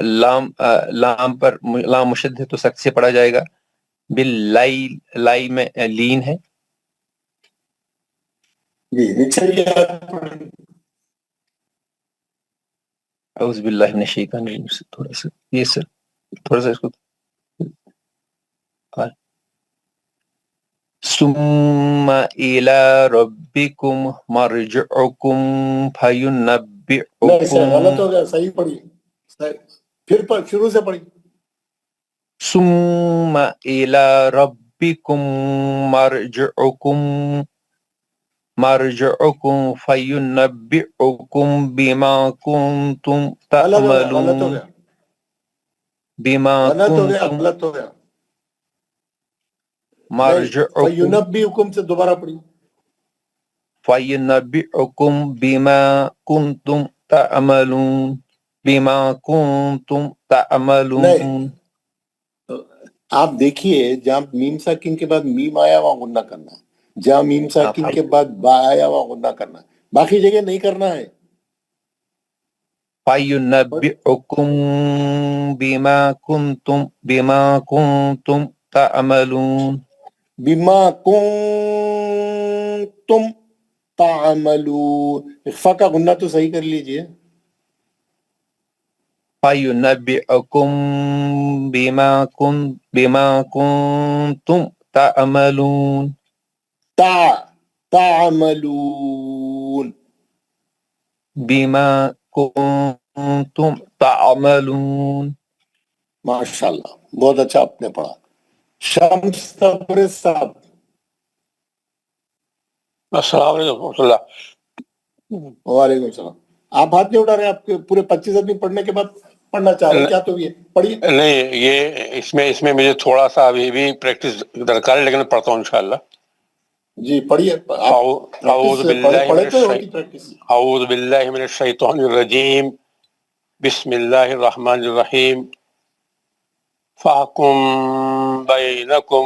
لام پر لام مشدد ہے تو سخت سے پڑھا جائے گا. باللیل لائی میں لین ہے. جی اعوذ باللہ من الشیطان الرجیم سے تھوڑا سا یہ سر تھوڑا سا اس کو ثم الى ربکم مرجعکم فینبئکم. نہیں سر غلط ہو گیا، صحیح پڑھی، پھر شروع سے پڑھی. ثم الى ربکم مرجعکم فینبئکم بما کنتم تعملون. بما کنتم غلط ہو گیا مرجعکم فینبئکم سے دوبارہ پڑھی. فینبئکم بما کنتم تعملون. بما کنتم تعملون. آپ دیکھیے جہاں میم ساکن کے بعد میم آیا وہاں غنہ کرنا، جہاں میم ساکن کے بعد با آیا وہاں غنہ کرنا، باقی جگہ نہیں کرنا ہے. فینبئکم بما کنتم تعملون. بما کنتم تعملون، اخفا کا غنہ تو صحیح کر لیجئے. فینبئکم بما کنتم تعملون. تعملون بما کنتم تعملون. ماشاءاللہ بہت اچھا آپ نے پڑھا. شمس تبریز صاحب. السلام علیکم ورحمۃ اللہ. وعلیکم السلام. آپ ہاتھ نہیں اٹھا رہے، آپ کے پورے 25 آدمی پڑھنے کے بعد پڑھنا چاہ رہے ہیں کیا؟ تو یہ پڑھیے. نہیں یہ اس میں مجھے تھوڑا سا ابھی بھی پریکٹس درکار ہے، لیکن پڑھتا ہوں انشاءاللہ. جی پڑھیے. اعوذ باللہ من الشیطان الرجیم، بسم اللہ الرحمن الرحیم. فاحکم بینکم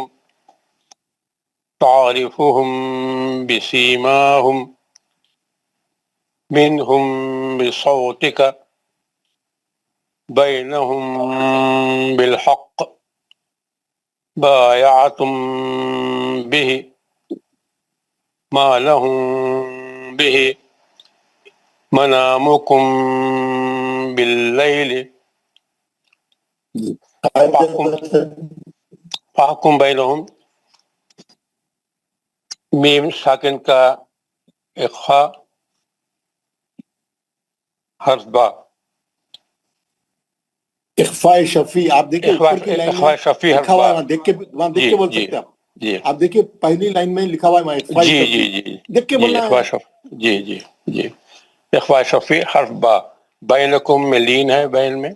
تعرفهم بسیماهم منهم بصوتک بینهم بالحق بايعتم به ما لهم به منامكم بالليل فاحكم بينهم. میم ساکن کا اخفاء حرف با. اخفاء شفیع آپ دیکھیں اوپر کی لائن میں لکھا ہوا ہے، وہاں دیکھ کے بول سکتے ہیں آپ. آپ دیکھیے پہلی لائن میں لکھا ہوا ہے وہاں اخفاء شفیع، دیکھ کے بولنا ہے. جی اخفاء شفیع حرف با. بینکم میں لین ہے، بین میں.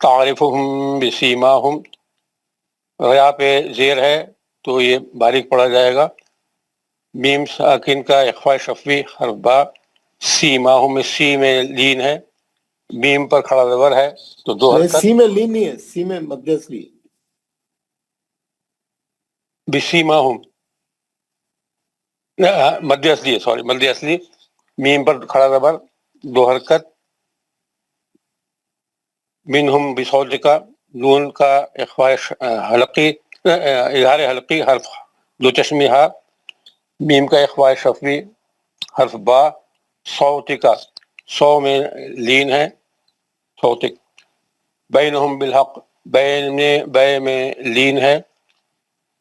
تعرفهم بسیماهم غیا پہ زیر ہے تو یہ باریک پڑھا جائے گا. میم ساکن کا اخفاء شفیع حرف با. سیماهم میں سی میں لین ہے، میم پر کھڑا زبر ہے تو دو حرکت. سی میں لین نہیں ہے، سی میں مد اصلی. بسیماهم مد اصلی ہے، سوری مد اصلی. میم پر کھڑا زبر دو حرکت. منہم بصوت کا نون کا اخفاء حلقی اظہار حلقی حرف دو چشمی ہا. میم کا اخفاء شفوی حرف با. صوت کا سو میں لین ہے صوتک. بینہم بالحق بے میں لین ہے.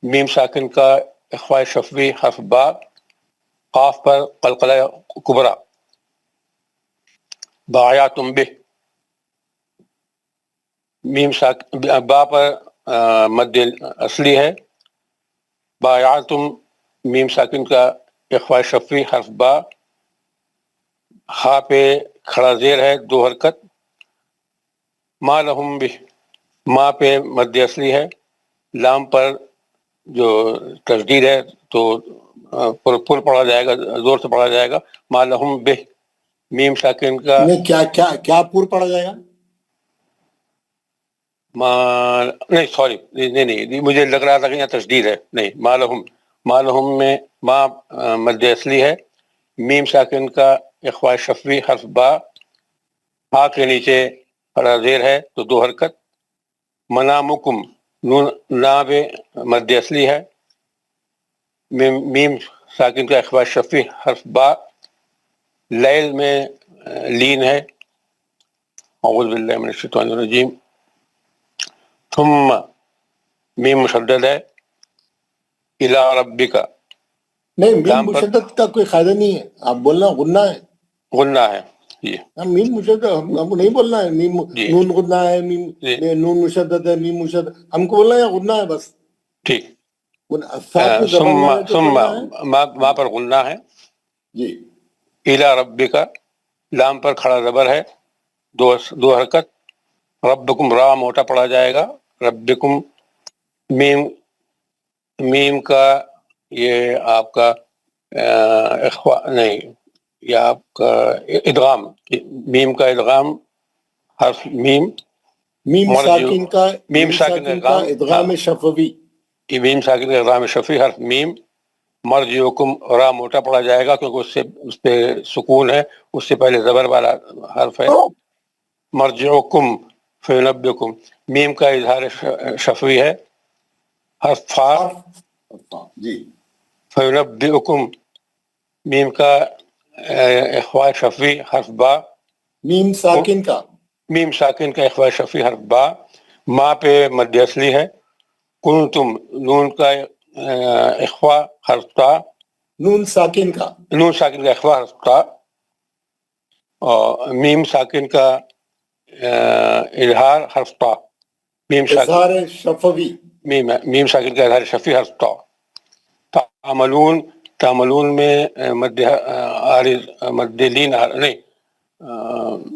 میم ساکن کا اخفاء شفوی حرف با قاف پر قلقلہ کبرا. بایاتم بہ میم با پر مد اصلی ہے. بایاتم میم ساکن کا اخفاء شفوی حرف با ہا پہ کھڑا زیر ہے 2 حرکت. ما لہم بہ ما پہ مد اصلی ہے. لام پر جو تشدید ہے تو پر پڑھا جائے گا, زور سے پڑھا جائے گا. ما لہم بہ میم ساکن کا نہیں کیا پور پڑا جائے گا؟ نہیں سوری نہیں مجھے لگ رہا تھا کہ یہاں تشدید ہے. نہیں ما لہم میں ما مد اصلی ہے. میم ساکن کا اخفاء شفوی حرف با ہا کے نیچے کھڑا زیر ہے تو 2 حرکت. منامکم نون نا پہ مد اصلی ہے. میم ساکن کا اخفاء شفوی حرف با لیل میں لین ہے. اعوذ باللہ من الشیطان الرجیم. ثم میم مشدد ہے. الی ربک نہیں میم مشدد کا کوئی فائدہ نہیں ہے, آپ بولنا غنہ ہے. غنہ ہے جی. میم مشدد ہم کو نہیں بولنا ہے. میم نون غنہ ہے, نون مشدد ہے, میم مشدد ہم کو بولنا ہے یا غنہ ہے بس. ٹھیک. ثم ما پر غنہ ہے جی. الی ربک لام پر کھڑا زبر ہے 2 حرکت. ربکم را موٹا پڑھا جائے گا. ربکم میم کا یہ آپ کا اخفاء نہیں, یہ آپ کا ادغام. میم کا ادغام حرف میم ساکن کا ادغام شفوی. میم ساکن کا ادغام شفوی حرف میم. مرجعکم را موٹا پڑھا جائے گا کیونکہ اس پہ سکون ہے, اس سے پہلے زبر والا حرف ہے. مرجعکم فینبکم میم کا اظہار شفوی ہے حرف فا جی. فینبئکم میم کا اخفاء شفوی حرف با. میم ساکن کا اخفاء شفوی حرف با ما پہ مد اصلی ہے. کنتم نون کا اخفاء حرف تا. نون ساکن کا اخفاء حرف تا. اور میم ساکن کا اظہار حرف تا. اظہار شفوی. میم ساکن کا اظہار شفوی حرف تا. تعملون میں مد عارض مد لین نہیں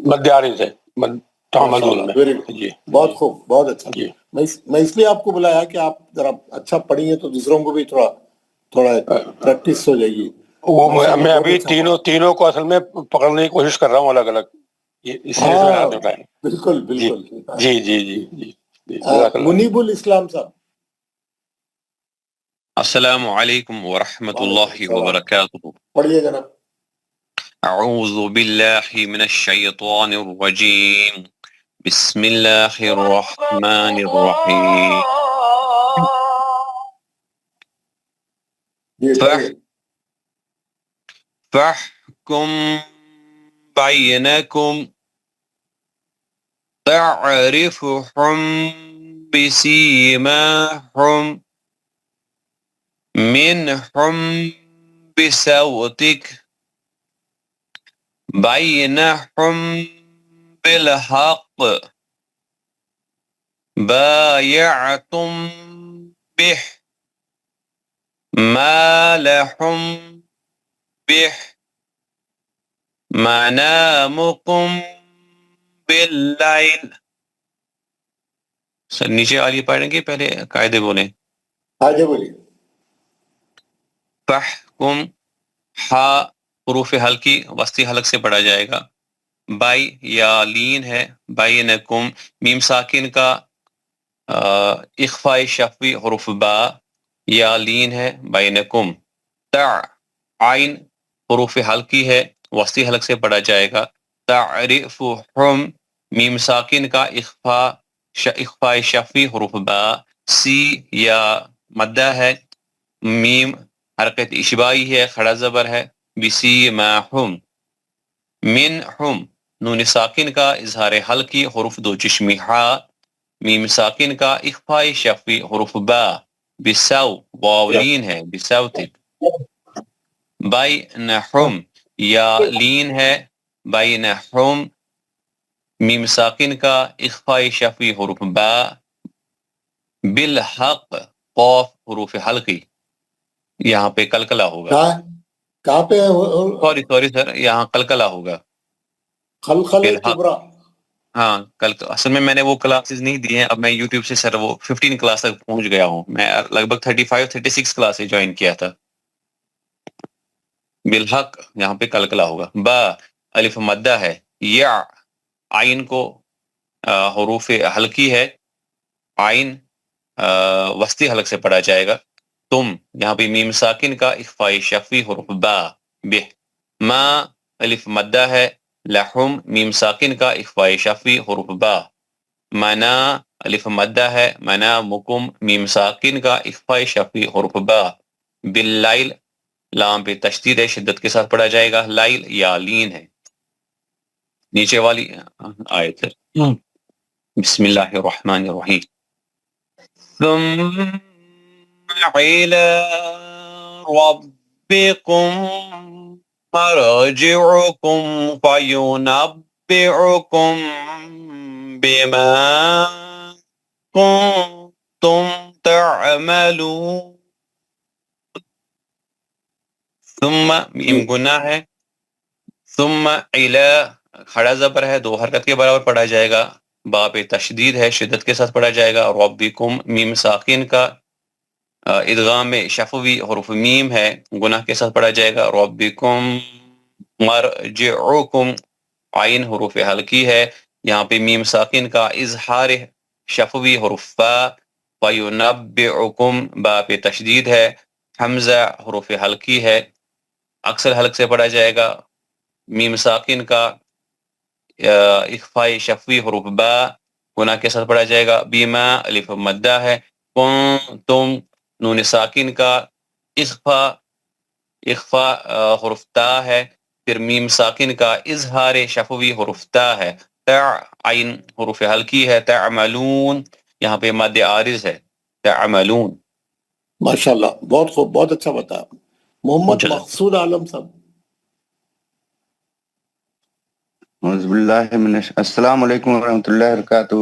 مد عارض ہے تعملون میں. جی بہت خوب, بہت اچھا. جی میں اس لیے آپ کو بلایا کہ آپ ذرا اچھا پڑھیں تو دوسروں کو بھی تھوڑا پریکٹس ہو جائے گی. وہ میں ابھی تینوں کو اصل میں پکڑنے کی کوشش کر رہا ہوں الگ الگ. بالکل بالکل. جی جی جی جی. منیب الاسلام صاحب. السلام علیکم ورحمۃ اللہ وبرکاتہ. پڑھیے جناب. اعوذ باللہ من الشیطان الرجیم. بسم اللہ الرحمن الرحیم. فاحکم بینکم تعرفهم بسیماهم منهم بصوتك بينهم بالحق بايعتم به ما لهم به منامكم بالليل. سر نیچے والی پڑھیں گے, پہلے قاعدے بولیں. آگے بولیے. فحکم ہا حروف حلقی وسطی حلق سے پڑھا جائے گا. بائی یا لین ہے. بینکم میم ساکن کا اخفاء شفوی حروف با یا لین ہے بینکم. تع عین حروف حلقی ہے وسطی حلق سے پڑھا جائے گا. تعرفهم میم ساکن کا اخفاء شفوی حروف با. سی یا مدہ ہے. میم حرکت اشباعی ہے, کھڑا زبر ہے. بسیماہم منہم نون ساکن کا اظہار حلقی حروف 2 چشمی ہا. میم ساکن کا اخفاء شفوی حروف با بسو واو لین ہے بسوتک بینہم یا لین ہے بینہم میم ساکن کا اخفاء شفوی حروف با بالحق قاف حروف حلقی یہاں پہ کلکلا ہوگا کہاں پہ سوری سر یہاں کلکلا ہوگا خلخل بالحق کبرا؟ ہاں کل اصل میں نے وہ کلاسز نہیں دی ہیں اب میں یوٹیوب سے سر وہ 15 کلاس تک پہنچ گیا ہوں میں لگ بھگ 36 کلاسز جوائن کیا تھا بالحق یہاں پہ کلکلا ہوگا با الف مدہ ہے یا عین کو حروف حلقی ہے عین وسطی حلق سے پڑھا جائے گا تم یہاں پہ میم ساکن کا اخفاء شفوی حروف با بہ ما الف مدہ ہے لحم میم ساکن کا اخفاء شفوی حروف با منا الف مدہ ہے منا مکم میم ساکن کا اخفاء شفوی حروف با باللیل لام پہ تشدید ہے شدت کے ساتھ پڑھا جائے گا لائل یا لین ہے نیچے والی آیت بسم اللہ الرحمن الرحیم ثم إلى ربكم مرجعكم فينبئكم بما كنتم تعملون ثم میم گناہ ہے ثم إلى کھڑا زبر ہے 2 حرکت کے برابر پڑھا جائے گا با پہ تشدید ہے شدت کے ساتھ پڑھا جائے گا ربکم میم ساکن کا ادغام میں شفوی حروف میم ہے گناہ کے ساتھ پڑھا جائے گا ربکم مرجعکم عین حروف حلقی ہے یہاں پہ میم ساکن کا اظہار شفوی حروف فا فینبئکم با پہ تشدید ہے حمزہ حروف حلقی ہے اکثر حلق سے پڑھا جائے گا میم ساکن کا اخفاء شفوی حروف با گناہ کے ساتھ پڑھا جائے گا بیما الف مدہ ہے تم نون ساکن کا اخفاء حرف تا ہے پھر میم ساکن کا اظہار شفوی حرف تا ہے عین حروف حلقی ہے تعملون یہاں پہ مد عارض ہے تعملون ماشاءاللہ بہت خوب بہت اچھا بتا محمد مقصود عالم صاحب السلام علیکم ورحمۃ اللہ وبرکاتہ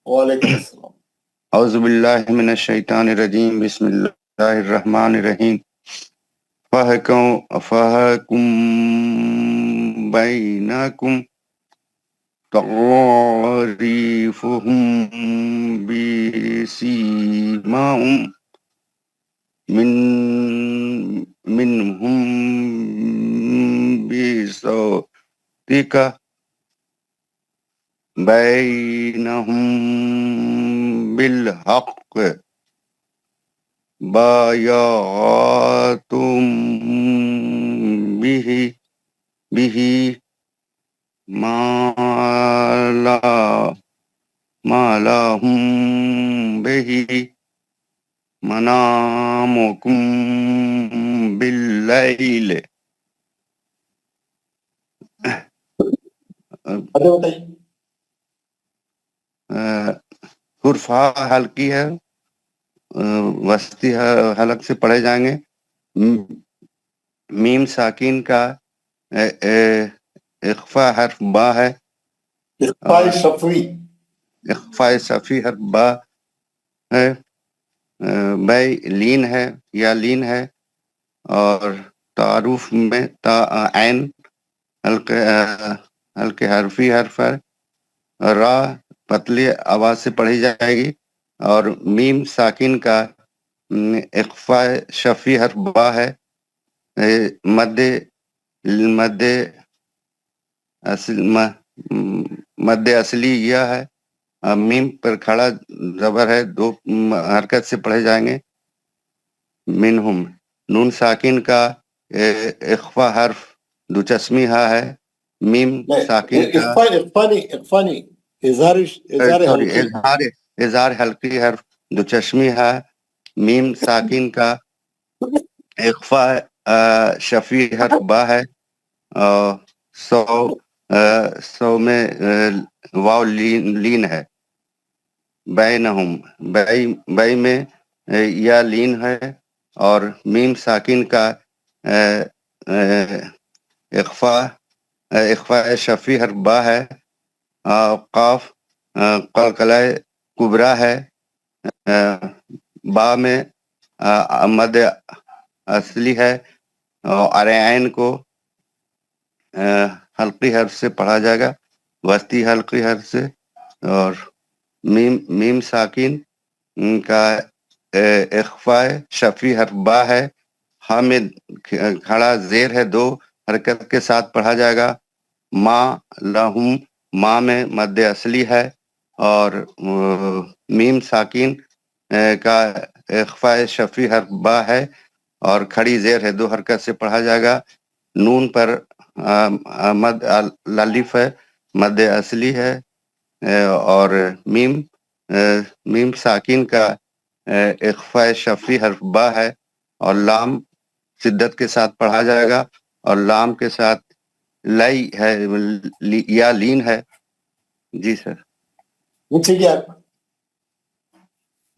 وعلیکم السلام اعوذ باللہ من الشیطان الرجیم بسم اللہ الرحمن الرحیم فَحَكَمْ بَيْنَكُمْ تَعْرِفُهُمْ بِسِيمَاهُمْ مِنْهُمْ بِصَوْتِكَ بَيْنَهُمْ بِالْحَقِّ بَيَاتُمْ بِهِ ما لهم به منامكم بالليل حرف حلقی ہے وسطی حلق سے پڑھے جائیں گے میم ساکین کا اخفاء حرف با ہے اخفاء شفوی حرف با ہے بے لین ہے یا لین ہے اور تعارف میں تا عین ہلکے حرفی حرف ہے را پتلی آواز سے پڑھی جائے گی اور میم ساکن کا اخفاء شفوی حرف با ہے مد اصلی یہ ہے میم پر کھڑا زبر ہے 2 حرکت سے پڑھے جائیں گے منہم نون ساکن کا اخفاء حرف دوچشمی ہا ہے میم ساکن کا اظہار حلقی حرف دوچشمی ہے میم ساکن کا اخفاء شفوی حرف با ہے سو میں واو لین ہے بینہم بئی میں یا لین ہے، اور میم ساکن کا اخفاء شفی حرف با ہے، قاف قلقلہ کبرا ہے، با میں مد اصلی ہے، اور عین کو حلقی حرف سے پڑھا جائے گا، وسطی حلقی حرف سے، اور میم ساکن کا اخفاء شفی حرف با ہے، ہاں میں کھڑا زیر ہے، 2 حرکت کے ساتھ پڑھا جائے گا، ما لہم ما میں مد اصلی ہے، اور میم ساکن کا اخفاء شفی حرف با ہے اور کھڑی زیر ہے، 2 حرکت سے پڑھا جائے گا، نون پر مد الف ہے، مد اصلی ہے، اور میم ساکن کا اخفاء شفی حرف با ہے، اور لام شدت کے ساتھ پڑھا جائے گا، اور لام کے ساتھ لئی ہے یا لین ہے. جی سر.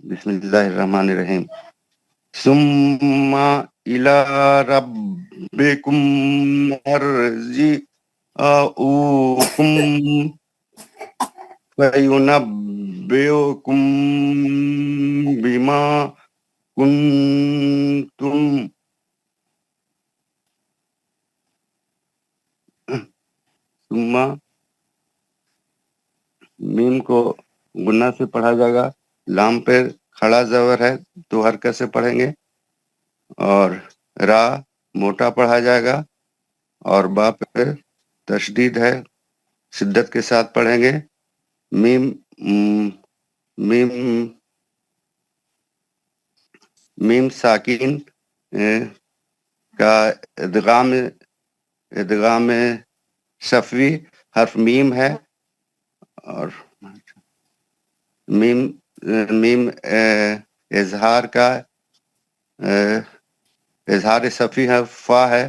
بسم اللہ الرحمن الرحیم. ثم الى ربکم مرجعکم فینبئکم بما کنتم ثم میم کو گنہ سے پڑھا جائے گا، لام پہ کھڑا زبر ہے، 2 حرکت سے پڑھیں گے، اور را موٹا پڑھا جائے گا، اور با پہ تشدید ہے، شدت کے ساتھ پڑھیں گے، میم میم میم ساکن کا ادغام شفوی حرف میم ہے، اور میم اظہار کا اظہار صفی ہے، فا ہے،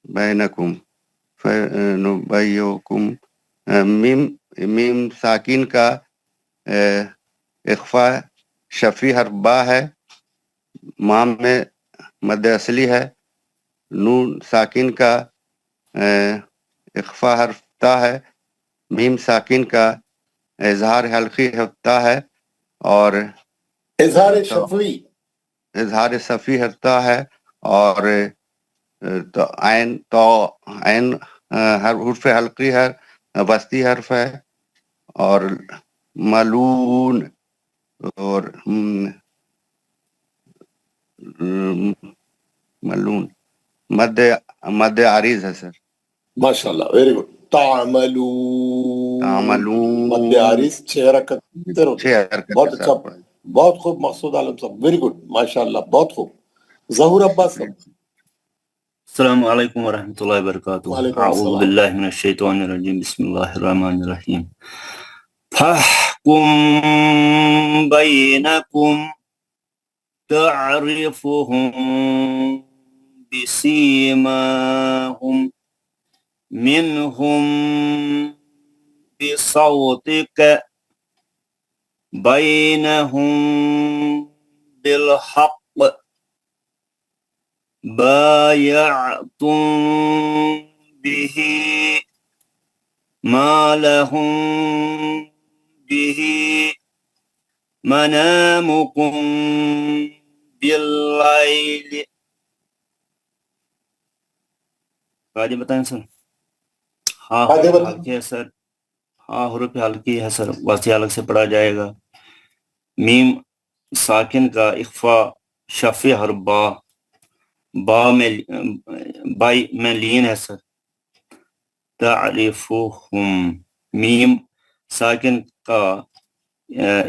بینکم فنبئکم، میم ساکن کا اخفاء شفی حرف با ہے، ما میں مد اصلی ہے، نون ساکن کا اخفاء حرف تا ہے، میم ساکن کا اظہار حلقی حرف تا ہے، اور اظہار شفوی حرف تا ہے، اور عین حرف حلقی ہے، وسطی حرف ہے، اور ملون اور ملون مد عریض ہے سر. ماشاء اللہ، ویری گڈ. تعملون مد عریض 6 حرکت. بہت اچھا، بہت خوب مقصود عالم صاحب، ویری گڈ، ماشاء اللہ، بہت خوب. ظہور عباس صاحب. السلام علیکم ورحمۃ اللہ وبرکاتہ. اعوذ باللہ من الشیطان الرجیم، بسم اللہ الرحمن الرحیم. فاحکم بینکم تعرفهم بسیماهم منهم بصوتك بینهم بالحق بايعتم به ما لهم به منامكم بالليل. قاعدے بتائیں سر. ہاں حلقی ہے سر، ہاں حروف حلقی ہے سر، وسطی حلق سے پڑھا جائے گا. میم ساکن کا اخفاء شفی حرف با میں لین ہے سر. تعرفهم میم ساکن کا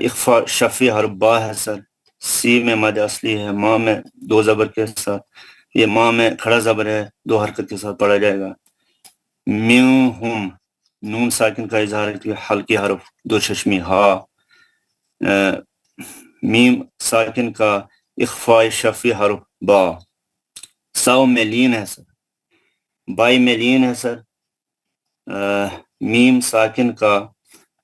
اخفاء شفی حرف با ہے سر، سی میں مد اصلی ہے، ما میں 2 زبر کے ساتھ، یہ ما میں کھڑا زبر ہے، 2 حرکت کے ساتھ پڑھا جائے گا. منہم نون ساکن کا اظہار حلقی حرف 2 چشمی ہا، میم ساکن کا اخفاء شفی حرف با، ساو میں لین ہے سر، بائی میں لین ہے سر، میم ساکن کا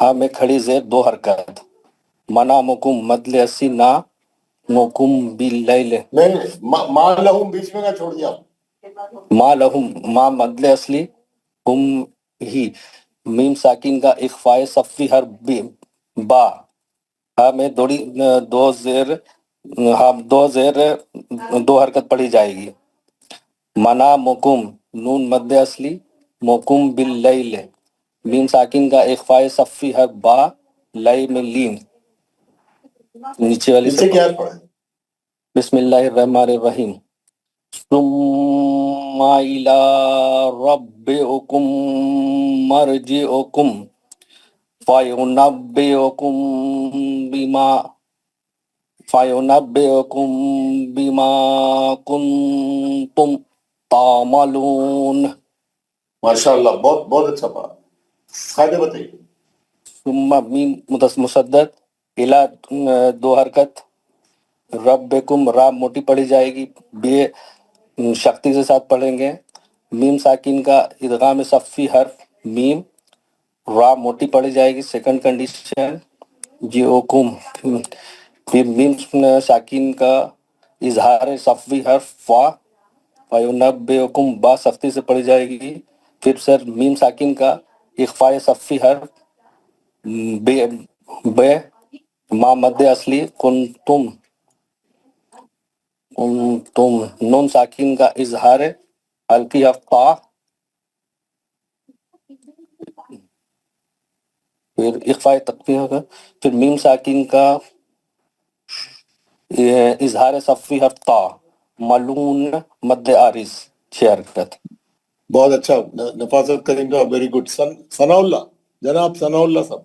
ہاں میں کھڑی زیر 2 حرکت. منامکم مدل اسی نا مکم باللیل. نہیں ما لہم بیچ میں کا چھوڑ دیا. ما لہم ما مدل اصلی ہم ہی میم ساکن کا اخفاء صفی ہر با. ہاں میں دو زیر 2 حرکت پڑھی جائے گی. منامکم نون مد اصلی مکم باللیل میم ساکن کا اخفاء صفی ہر با لئی میں لین. نیچے والی سے کیا پڑھے؟ بسم اللہ الرحمن الرحیم. ثم الى ربكم مرجعكم فينبئكم بما كنتم تعملون. ماشاء اللہ بہت بہت اچھا پڑھا. قاعدے بتائیے. ثم میم مسدد الى 2 حرکت. ربکم را موٹی پڑھی جائے گی. بے شکتی سے ساتھ پڑھیں گے. میم ساکن کا ادغام صفی حرف میم را موٹی پڑھی جائے گی. سیکنڈ کنڈیشن جی اوکم. پھر میم ساکن کا اظہار صفی حرف فا فینبئکم با سختی سے پڑھی جائے گی. پھر سر میم ساکن کا اخفاء صفی حرف بے ما مد اصلی کنتم نون ساکن کا اظہار ہلکی ہفتہ. پھر اخفاء تقوی ہوگا. پھر میم ساکن کا اظہار صفی ہفتہ ملون مد عارض 6 حرکت. بہت اچھا. نفاست کریم کا ویری گڈ. ثناء اللہ جناب ثناء اللہ صاحب.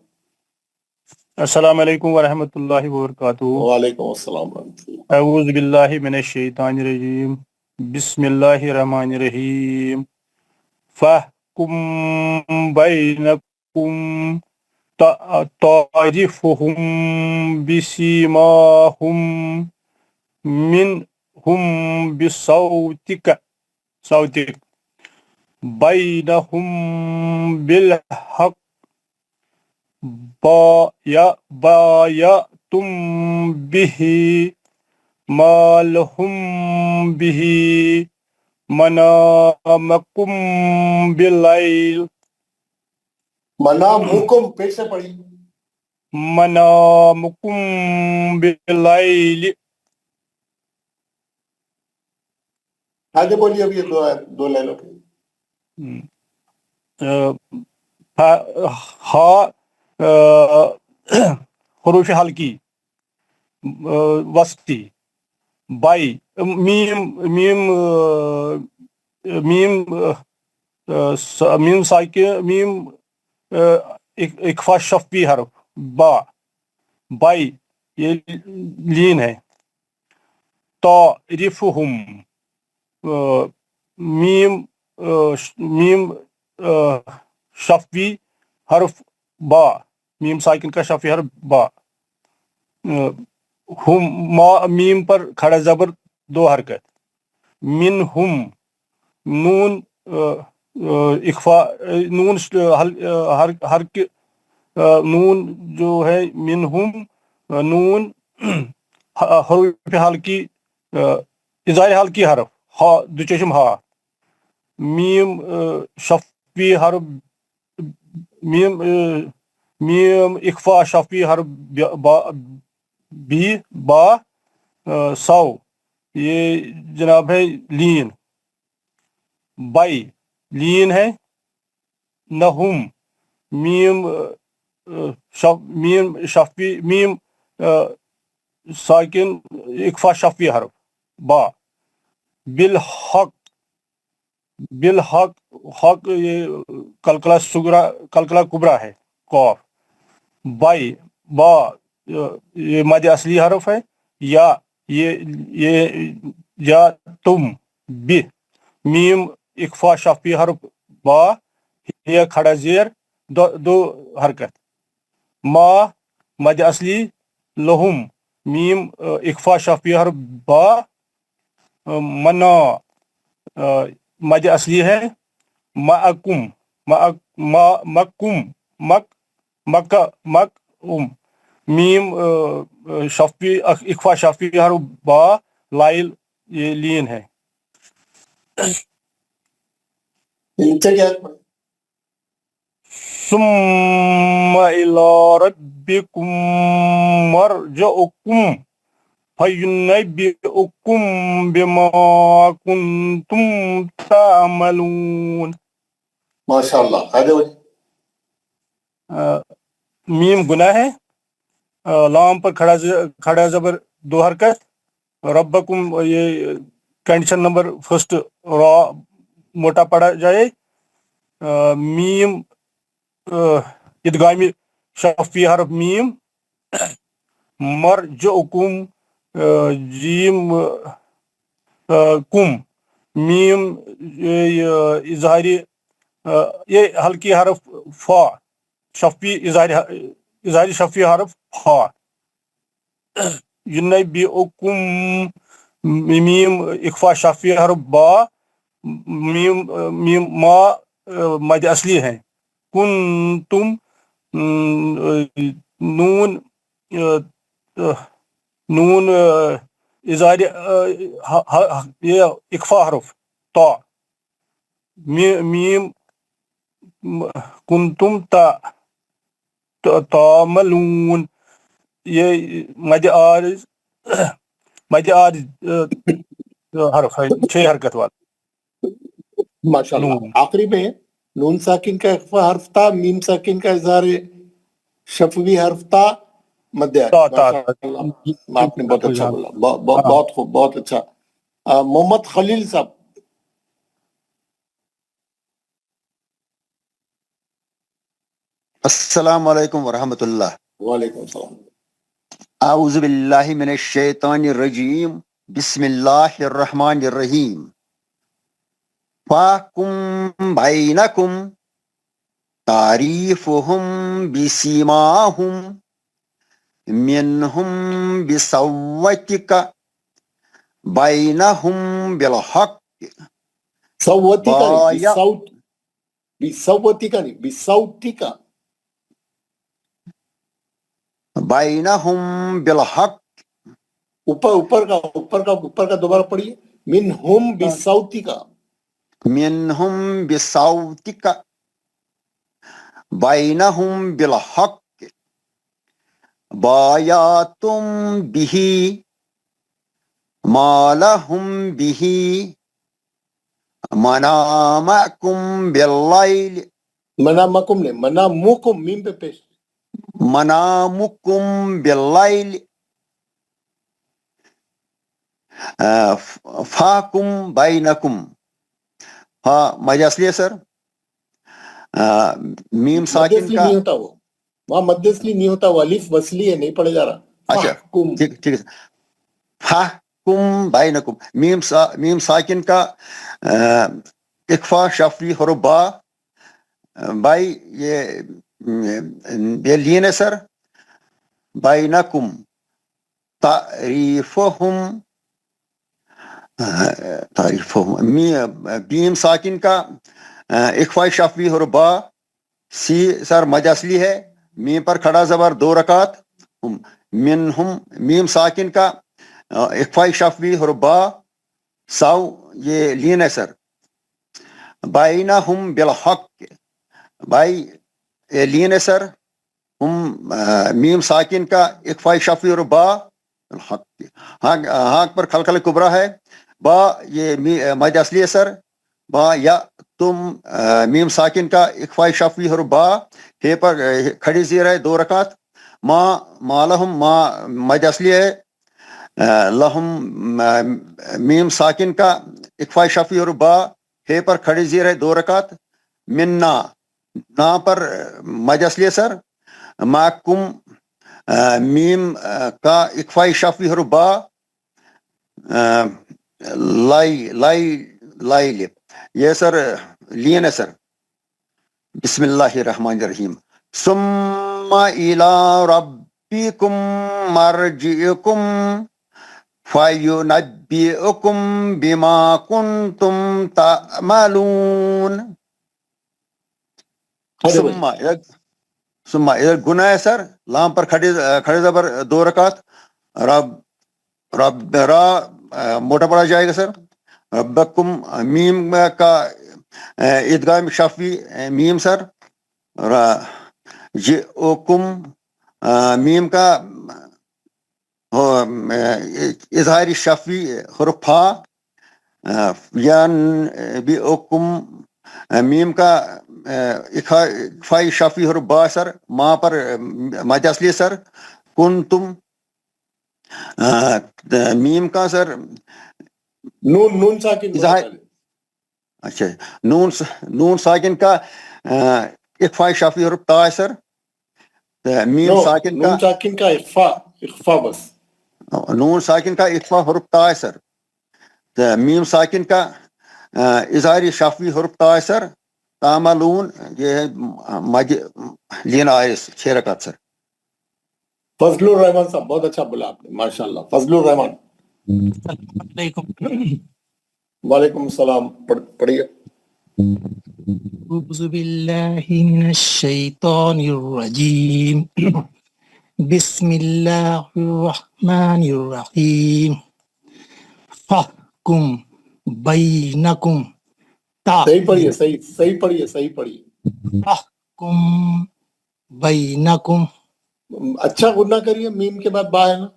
السلام علیکم ورحمۃ اللہ وبرکاتہ. وعلیکم السلام ورحمۃ اللہ. اعوذ باللہ من الشیطان الرجیم. بسم اللہ الرحمن الرحیم. فاحکم بینکم تعرفہم بسیماہم منہم بصوتک بینہم بالحق بایعتم به ما لهم به منامکم باللیل. منامکم پیٹ سے پڑھی. منامکم باللیل. آگے بولیے. ابھی 2 لائنوں کے. ہا حروف حلقی وسطی. بائی میم ساکن میم اخفاء شفی حرف با. بائی یہ لین ہے. تعرفہم میم شفی حرف با میم ساکن کا شفی حرف با. میم پر کھڑا زبر 2 حرکت. منہم نون اخفاء نون نون جو ہے منہم نون حروف حلقی اظہار حلقی حرف ہا دوچشم ہا. میم شفی حرف میم اخفاء شفی حرف بی با سو یہ جناب ہے لین. بائی لین ہے. نہم میم شفی میم ساکن اخفاء شفی حرف با. بالحق بالحق حق یہ کلکلہ کبرا ہے قاف. بائی با یہ مد اصلی حرف ہے. یا یا تم بہ میم اخفاء شفی حرف با یہ کھڑا زیر 2 حرکت. ما مد اصلی لہم میم اخفاء شفی حرف با. منا مد اصلی ہے معکم مک میم شفی اخفا شفی حرف با لائل یہ لین ہے. نیچے کیا ثم الى ربكم مرجعكم فينبئكم بما كنتم تعملون. ماشاء اللہ. میم گناہ ہے، لام پر کھڑا زبر 2 حرکت، ربکم یہ کنڈیشن نمبر فرسٹ را موٹا پڑا جائے، میم ادغامی شفی حرف میم، مرجعکم جیم کم، میم اظہاری یہ ہلکی حرف فا، شفی اظہاری شفی حرف فا، ینبئکم میم اخفا شفی حرف با، میم ما مد اصلی ہے، کنتم نون اظہاری یہ اخفا حرف تا، میم کنتم تعملون یہ مد عارض حرف ہے 6 حرکت والا. ماشاء اللہ. آخری میں نون ساکن کا اخفا حرف تھا، میم ساکن کا اظہار شفوی حرف تھا، مد آپ نے بہت اچھا بولا، بہت خوب، بہت اچھا. محمد خلیل صاحب. السلام علیکم ورحمۃ اللہ. وعلیکم السلام. اعوذ باللہ من الشیطان الرجیم، بسم اللہ الرحمن الرحیم. فاحکم بینکم تعریفہم بسیماہم منہم بصوتک بینہم بالحق. صوتی کا نہیں، بصوتی کا نہیں، بصوتی کا. بینہم بالحق. اوپر کا دوبارہ پڑھیے. منہم بصوتی کا، منہم بصوتک بینہم بالحق بایاتم بہی ما لہم بہی منامکم باللیل. منامکم نہیں، منامکم، میم پہ پیش. منامکم باللیل. فاحکم بینکم، ہاں مجھے اصلی ہے سر. میم ساکن کا نہیں ہوتا، وہ وہاں مد اصلی نہیں ہوتا، وہ الف وصلی ہے، نہیں پڑھے جا رہا. اچھا ٹھیک ہے. فاحکم بینکم، میم ساکن کا اخفا شفوی حرف با. بھائی یہ لین ہے سر. بینکم تعریفہم میم ساکن کا اخفا شفوی حرف با. سی سر مد اصلی ہے، میم پر کھڑا زبر 2 رکعت. منہم میم ساکن کا اخفا شفوی حرف با سو یہ لین ہے سر. بینہم بالحق، بھائی یہ لین ہے سر. ہم میم ساکن کا اخفا شفوی حرف با الحق. ہاں پر خلقل کبرا ہے. با یہ مد اصلی ہے سر. با یا تم میم ساکن کا اخفا شفوی حرف با، ہے پر کھڑی زیر ہے 2 رکعت. ما لہم ما مد اصلی ہے. لہم میم ساکن کا اخفا شفوی حرف با، ہے پر کھڑی زیر ہے 2 رکعت. مننا نا پر مد اصلی ہے سر. معکم میم کا اخفا شفوی حرف با لائی یہ سر لین ہے سر. بسم اللہ الرحمن الرحیم. ثم الى ربکم مرجعکم فینبئکم بما کنتم تعملون. ثم ادھر گناہ ہے سر لام پر کھڑے زبر 2 رکعت رب را موٹا پڑا جائے گا سر ربکم میم کا ادغام شفی میم سر جئکم میم کا اظہاری شفی حرف فا ینبئکم میم کا اخفائی شفی حرف با سر ماں پر مد اصلی سر کنتم میم کا سر نون ساکن اچھا نون ساکن کا اخفائی شفی حرف تا ہے سر میم ساکن کا نون ساکن کا اخفا بس نون ساکن کا اخفا حرف تا ہے سر میم ساکن کا اظہاری شفی حرف تا ہے سر تعملون یہ ہے لینا آئے 6 رکعت سر فضل الرحمان صاحب بہت اچھا بولا آپ نے ماشاءاللہ فضل الرحمان وعلیکم السلام پڑھیے اعوذ باللہ من الشیطان الرجیم بسم اللہ الرحمن الرحیم فاحکم بینکم صحیح پڑھیے صحیح پڑھیے فاحکم بینکم اچھا غنہ کریے میم کے بعد با ہے نا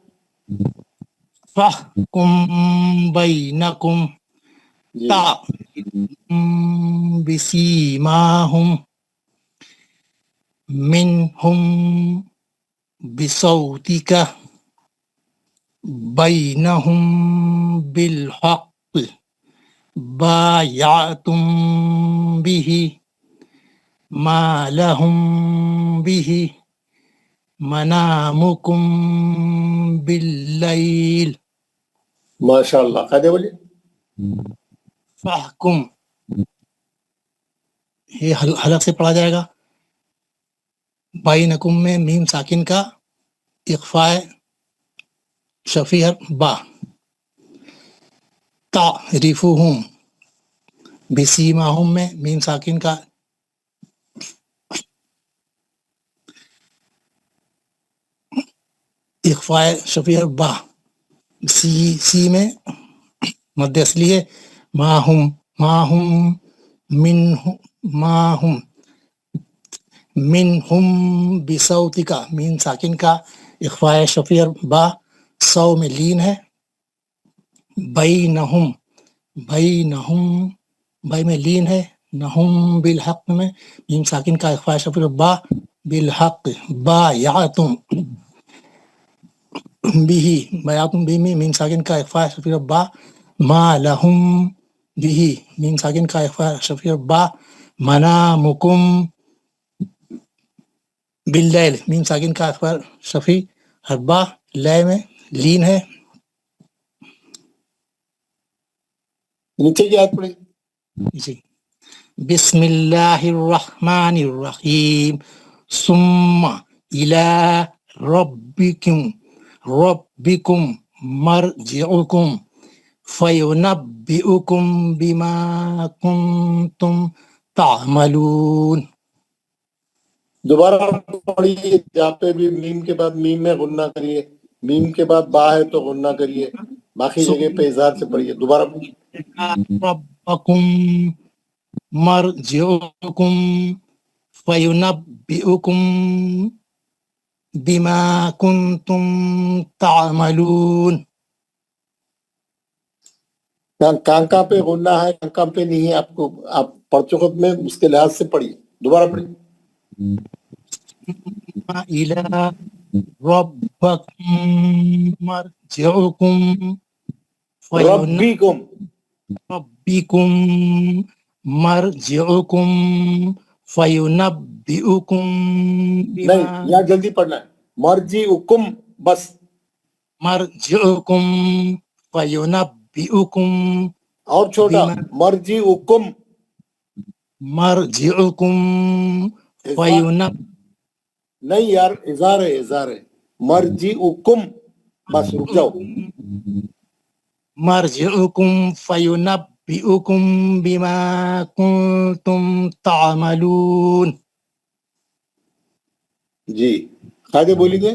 فاحکم بینکم بسیماہم منہم بصوتک بینہم بالحق بایعتم بہ ما لہم بہ منامکم باللیل ماشاءاللہ قاعدے بولیے فاحکم یہ حلق سے پڑھا جائے گا بینکم میں میم ساکن کا اخفاء شفی با تعریفہم بسیماہم میں میم ساکن کا اخفاء شفی با سی میں مد اصلی ہے ماہم منہم بصوتک میم ساکن کا اخفاء شفی با سو میں لین ہے بینہم بئی میں لین ہے نہم بالحق میں میم ساکن کا اخفاء شفی با بالحق بایعتم بیعتم بھی میں میم ساکن کا اخفاء شفی با ما لہم بھی میم ساکن کا اخفاء شفی با منامکم باللیل میم ساکن کا اخفاء شفی با لے میں لین ہے نیچے کی آیت پڑھی جی بسم اللہ الرحمن الرحیم ثم الى ربکم مرجعکم فینبئکم بما کنتم تعملون دوبارہ پڑھیے جہاں پہ بھی میم کے بعد میم میں غنہ کریے میم کے بعد با ہے تو غنہ کریے باقی جگہ پہ اظہار سے پڑھیے دوبارہ ربکم مرجعکم فینبئکم بما کنتم تعملون کانکا پہ غنہ ہے کانکا پہ نہیں ہے آپ پڑھ چکے میں اس کے لحاظ سے پڑھیے دوبارہ پڑھیے الى ربکم مرجعکم ربکم مرجعکم فینبئکم نہیں یہاں جلدی پڑھنا ہے مرجعکم بس مرجعکم فینبئکم اور چھوٹا مرجعکم نہیں یار اظہار ہے مرجعکم بس رک جاؤ مرجعکم فینبئکم بما کنتم تعملون جی قاعدے بولی گئے.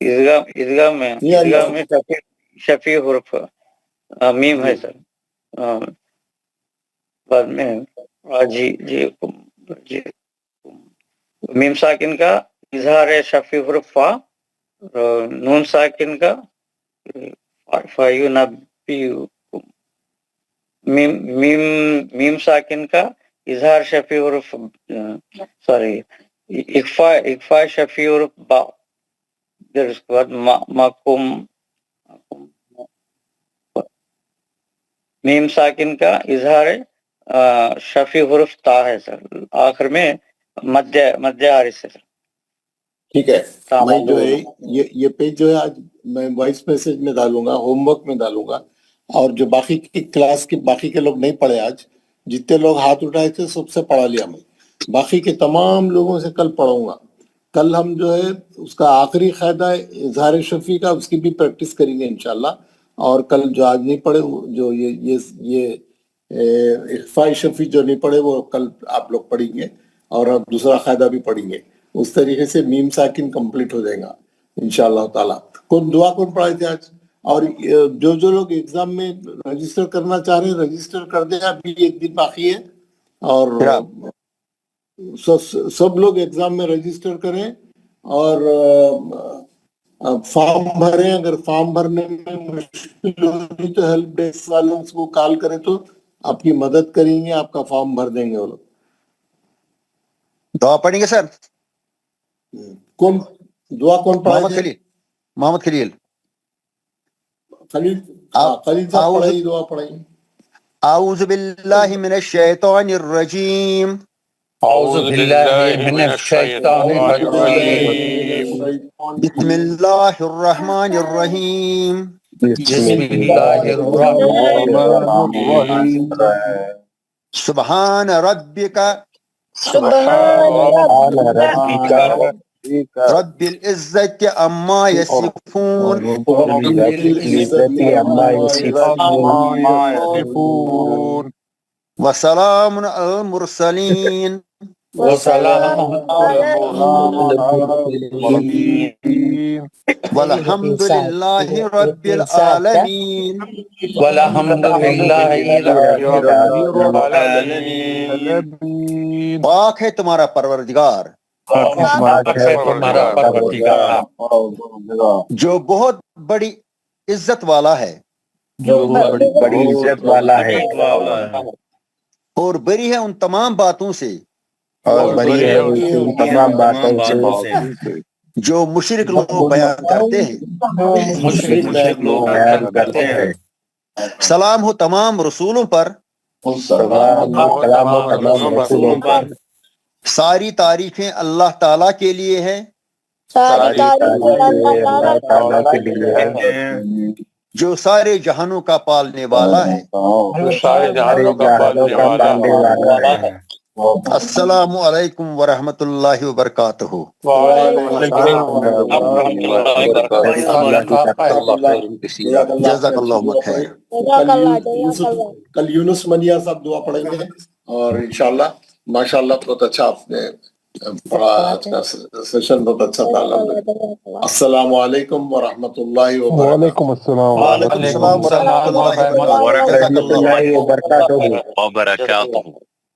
ادغام میں شفی حرف میم ہے سر. بعد میں جی میم ساکن کا اظہار شفی حرف فا، نون ساکن کا میم ساکن کا اظہار شفی حرف اکفا شفی حرف با. پھر اس کے بعد مقوم میم ساکن کا اظہار شفی حرف تا ہے سر. آخر میں مد عارض ہے سر. ٹھیک ہے. میں جو ہے یہ پیج جو ہے آج میں وائس میسج میں ڈالوں گا، ہوم ورک میں ڈالوں گا، اور جو باقی کی کلاس کے باقی کے لوگ نہیں پڑھے، آج جتنے لوگ ہاتھ اٹھائے تھے سب سے پڑھا لیا میں. باقی کے تمام لوگوں سے کل پڑھوں گا. کل ہم جو ہے اس کا آخری قاعدہ اظہار شفیع کا، اس کی بھی پریکٹس کریں گے انشاءاللہ. اور کل جو آج نہیں پڑھے، جو یہ اخفاء شفیع جو نہیں پڑھے وہ کل آپ لوگ پڑھیں گے، اور اب دوسرا قاعدہ بھی پڑھیں گے. اس طریقے سے میم ساکن کمپلیٹ ہو جائے گا انشاءاللہ تعالیٰ. دعا کون پڑھائے تھے آج؟ اور جو لوگ ایگزام میں رجسٹر کرنا چاہ رہے ہیں رجسٹر کر دیں، ابھی ایک دن باقی ہے. اور سب لوگ ایگزام میں رجسٹر کریں اور فارم بھریں. اگر فارم بھرنے میں مشکل ہوگی تو ہیلپ ڈیسک والوں کو کال کریں تو آپ کی مدد کریں گے، آپ کا فارم بھر دیں گے وہ لوگ. دعا پڑھیں گے سر. کون دعا کون پڑھائے تھے؟ محمد خلیل صاحب پڑھائی دعا پڑھائی. اعوذ باللہ من الشیطان الرجیم. اعوذ باللہ من الشیطان الرجیم. بسم اللہ الرحمن الرحیم. بسم اللہ الرحمن الرحیم. سبحان ربک رب العزت عما یصفون وسلام علی المرسلین والحمد للہ رب العالمین. پاک ہے تمہارا پروردگار جو بہت بڑی عزت والا ہے، اور بری ہے ان تمام باتوں سے جو مشرک لوگ بیان کرتے ہیں. سلام ہو تمام رسولوں پر، ساری تعریفیں اللہ تعالیٰ کے لیے ہیں جو سارے جہانوں کا پالنے والا ہے. السلام علیکم ورحمۃ اللہ وبرکاتہ. جزاک اللہ خیر. کل یونس منیا صاحب دعا پڑھیں گے، اور انشاءاللہ ماشاءاللہ بہت اچھا آپ نے پڑھا. آج کا سیشن بہت اچھا تھا. السلام علیکم ورحمۃ اللہ وبرکاتہ. وعلیکم السلام ورحمۃ اللہ وبرکاتہ. وبرکاتہ.